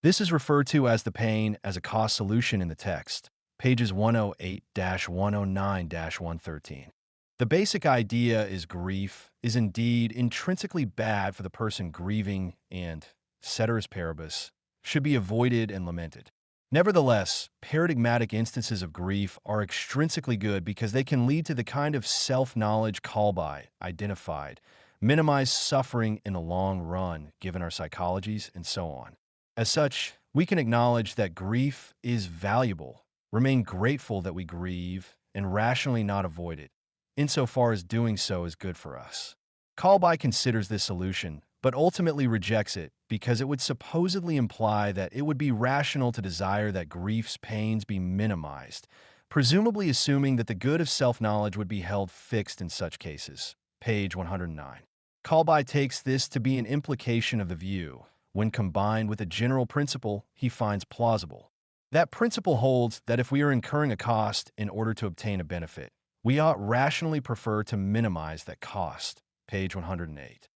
This is referred to as the pain as a cost solution in the text, pages 108-109-113. The basic idea is grief is indeed intrinsically bad for the person grieving and, ceteris paribus, should be avoided and lamented. Nevertheless, paradigmatic instances of grief are extrinsically good because they can lead to the kind of self-knowledge Kalbai identified, minimize suffering in the long run given our psychologies, and so on. As such, we can acknowledge that grief is valuable, remain grateful that we grieve, and rationally not avoid it, insofar as doing so is good for us. Kalbai considers this solution, but ultimately rejects it because it would supposedly imply that it would be rational to desire that grief's pains be minimized, presumably assuming that the good of self-knowledge would be held fixed in such cases. Page 109. Kalbai takes this to be an implication of the view, when combined with a general principle he finds plausible. That principle holds that if we are incurring a cost in order to obtain a benefit, we ought rationally prefer to minimize that cost. Page 108.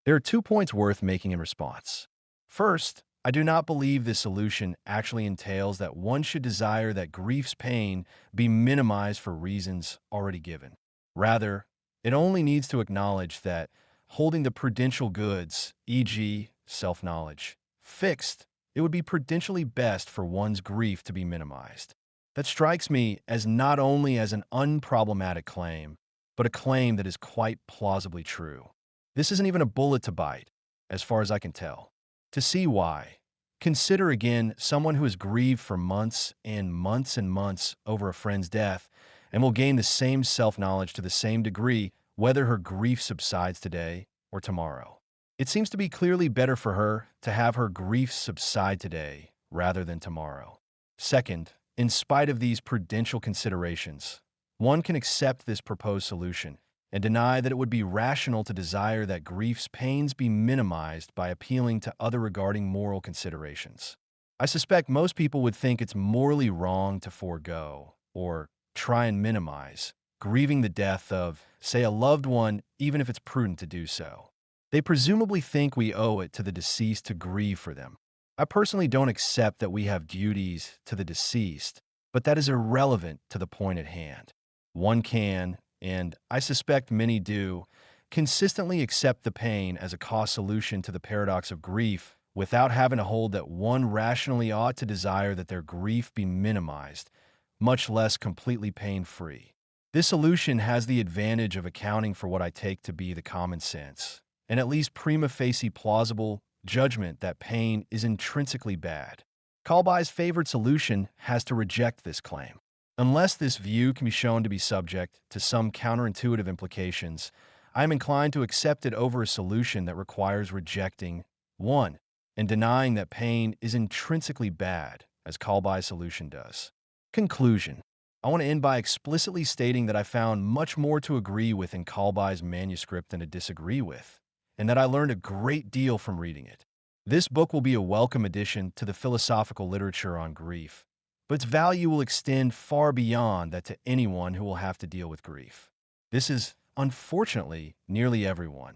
There are 2 points worth making in response. First, I do not believe this solution actually entails that one should desire that grief's pain be minimized for reasons already given. Rather, it only needs to acknowledge that holding the prudential goods, e.g., self-knowledge, fixed, it would be prudentially best for one's grief to be minimized. That strikes me as not only as an unproblematic claim, but a claim that is quite plausibly true. This isn't even a bullet to bite, as far as I can tell. To see why, consider again someone who has grieved for months and months and months over a friend's death and will gain the same self-knowledge to the same degree whether her grief subsides today or tomorrow. It seems to be clearly better for her to have her grief subside today rather than tomorrow. Second, In spite of these prudential considerations, one can accept this proposed solution and deny that it would be rational to desire that grief's pains be minimized by appealing to other regarding moral considerations. I suspect most people would think it's morally wrong to forego, or try and minimize, grieving the death of, say, a loved one, even if it's prudent to do so. They presumably think we owe it to the deceased to grieve for them. I personally don't accept that we have duties to the deceased, but that is irrelevant to the point at hand. One can, and I suspect many do, consistently accept the pain as a cause solution to the paradox of grief without having to hold that one rationally ought to desire that their grief be minimized, much less completely pain-free. This solution has the advantage of accounting for what I take to be the common sense, and at least prima facie plausible, judgment that pain is intrinsically bad. Kalbai's favored solution has to reject this claim. Unless this view can be shown to be subject to some counterintuitive implications, I am inclined to accept it over a solution that requires rejecting 1. and denying that pain is intrinsically bad, as Kalbai's solution does. Conclusion. I want to end by explicitly stating that I found much more to agree with in Kalbai's manuscript than to disagree with, and that I learned a great deal from reading it. This book will be a welcome addition to the philosophical literature on grief, but its value will extend far beyond that to anyone who will have to deal with grief. This is, unfortunately, nearly everyone.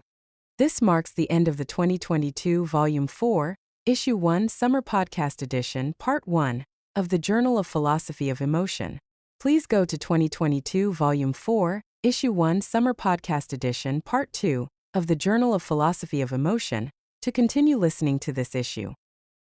This marks the end of the 2022 Volume 4, Issue 1 Summer Podcast Edition, Part 1 of the Journal of Philosophy of Emotion. Please go to 2022 Volume 4, Issue 1 Summer Podcast Edition, Part 2 of the Journal of Philosophy of Emotion to continue listening to this issue.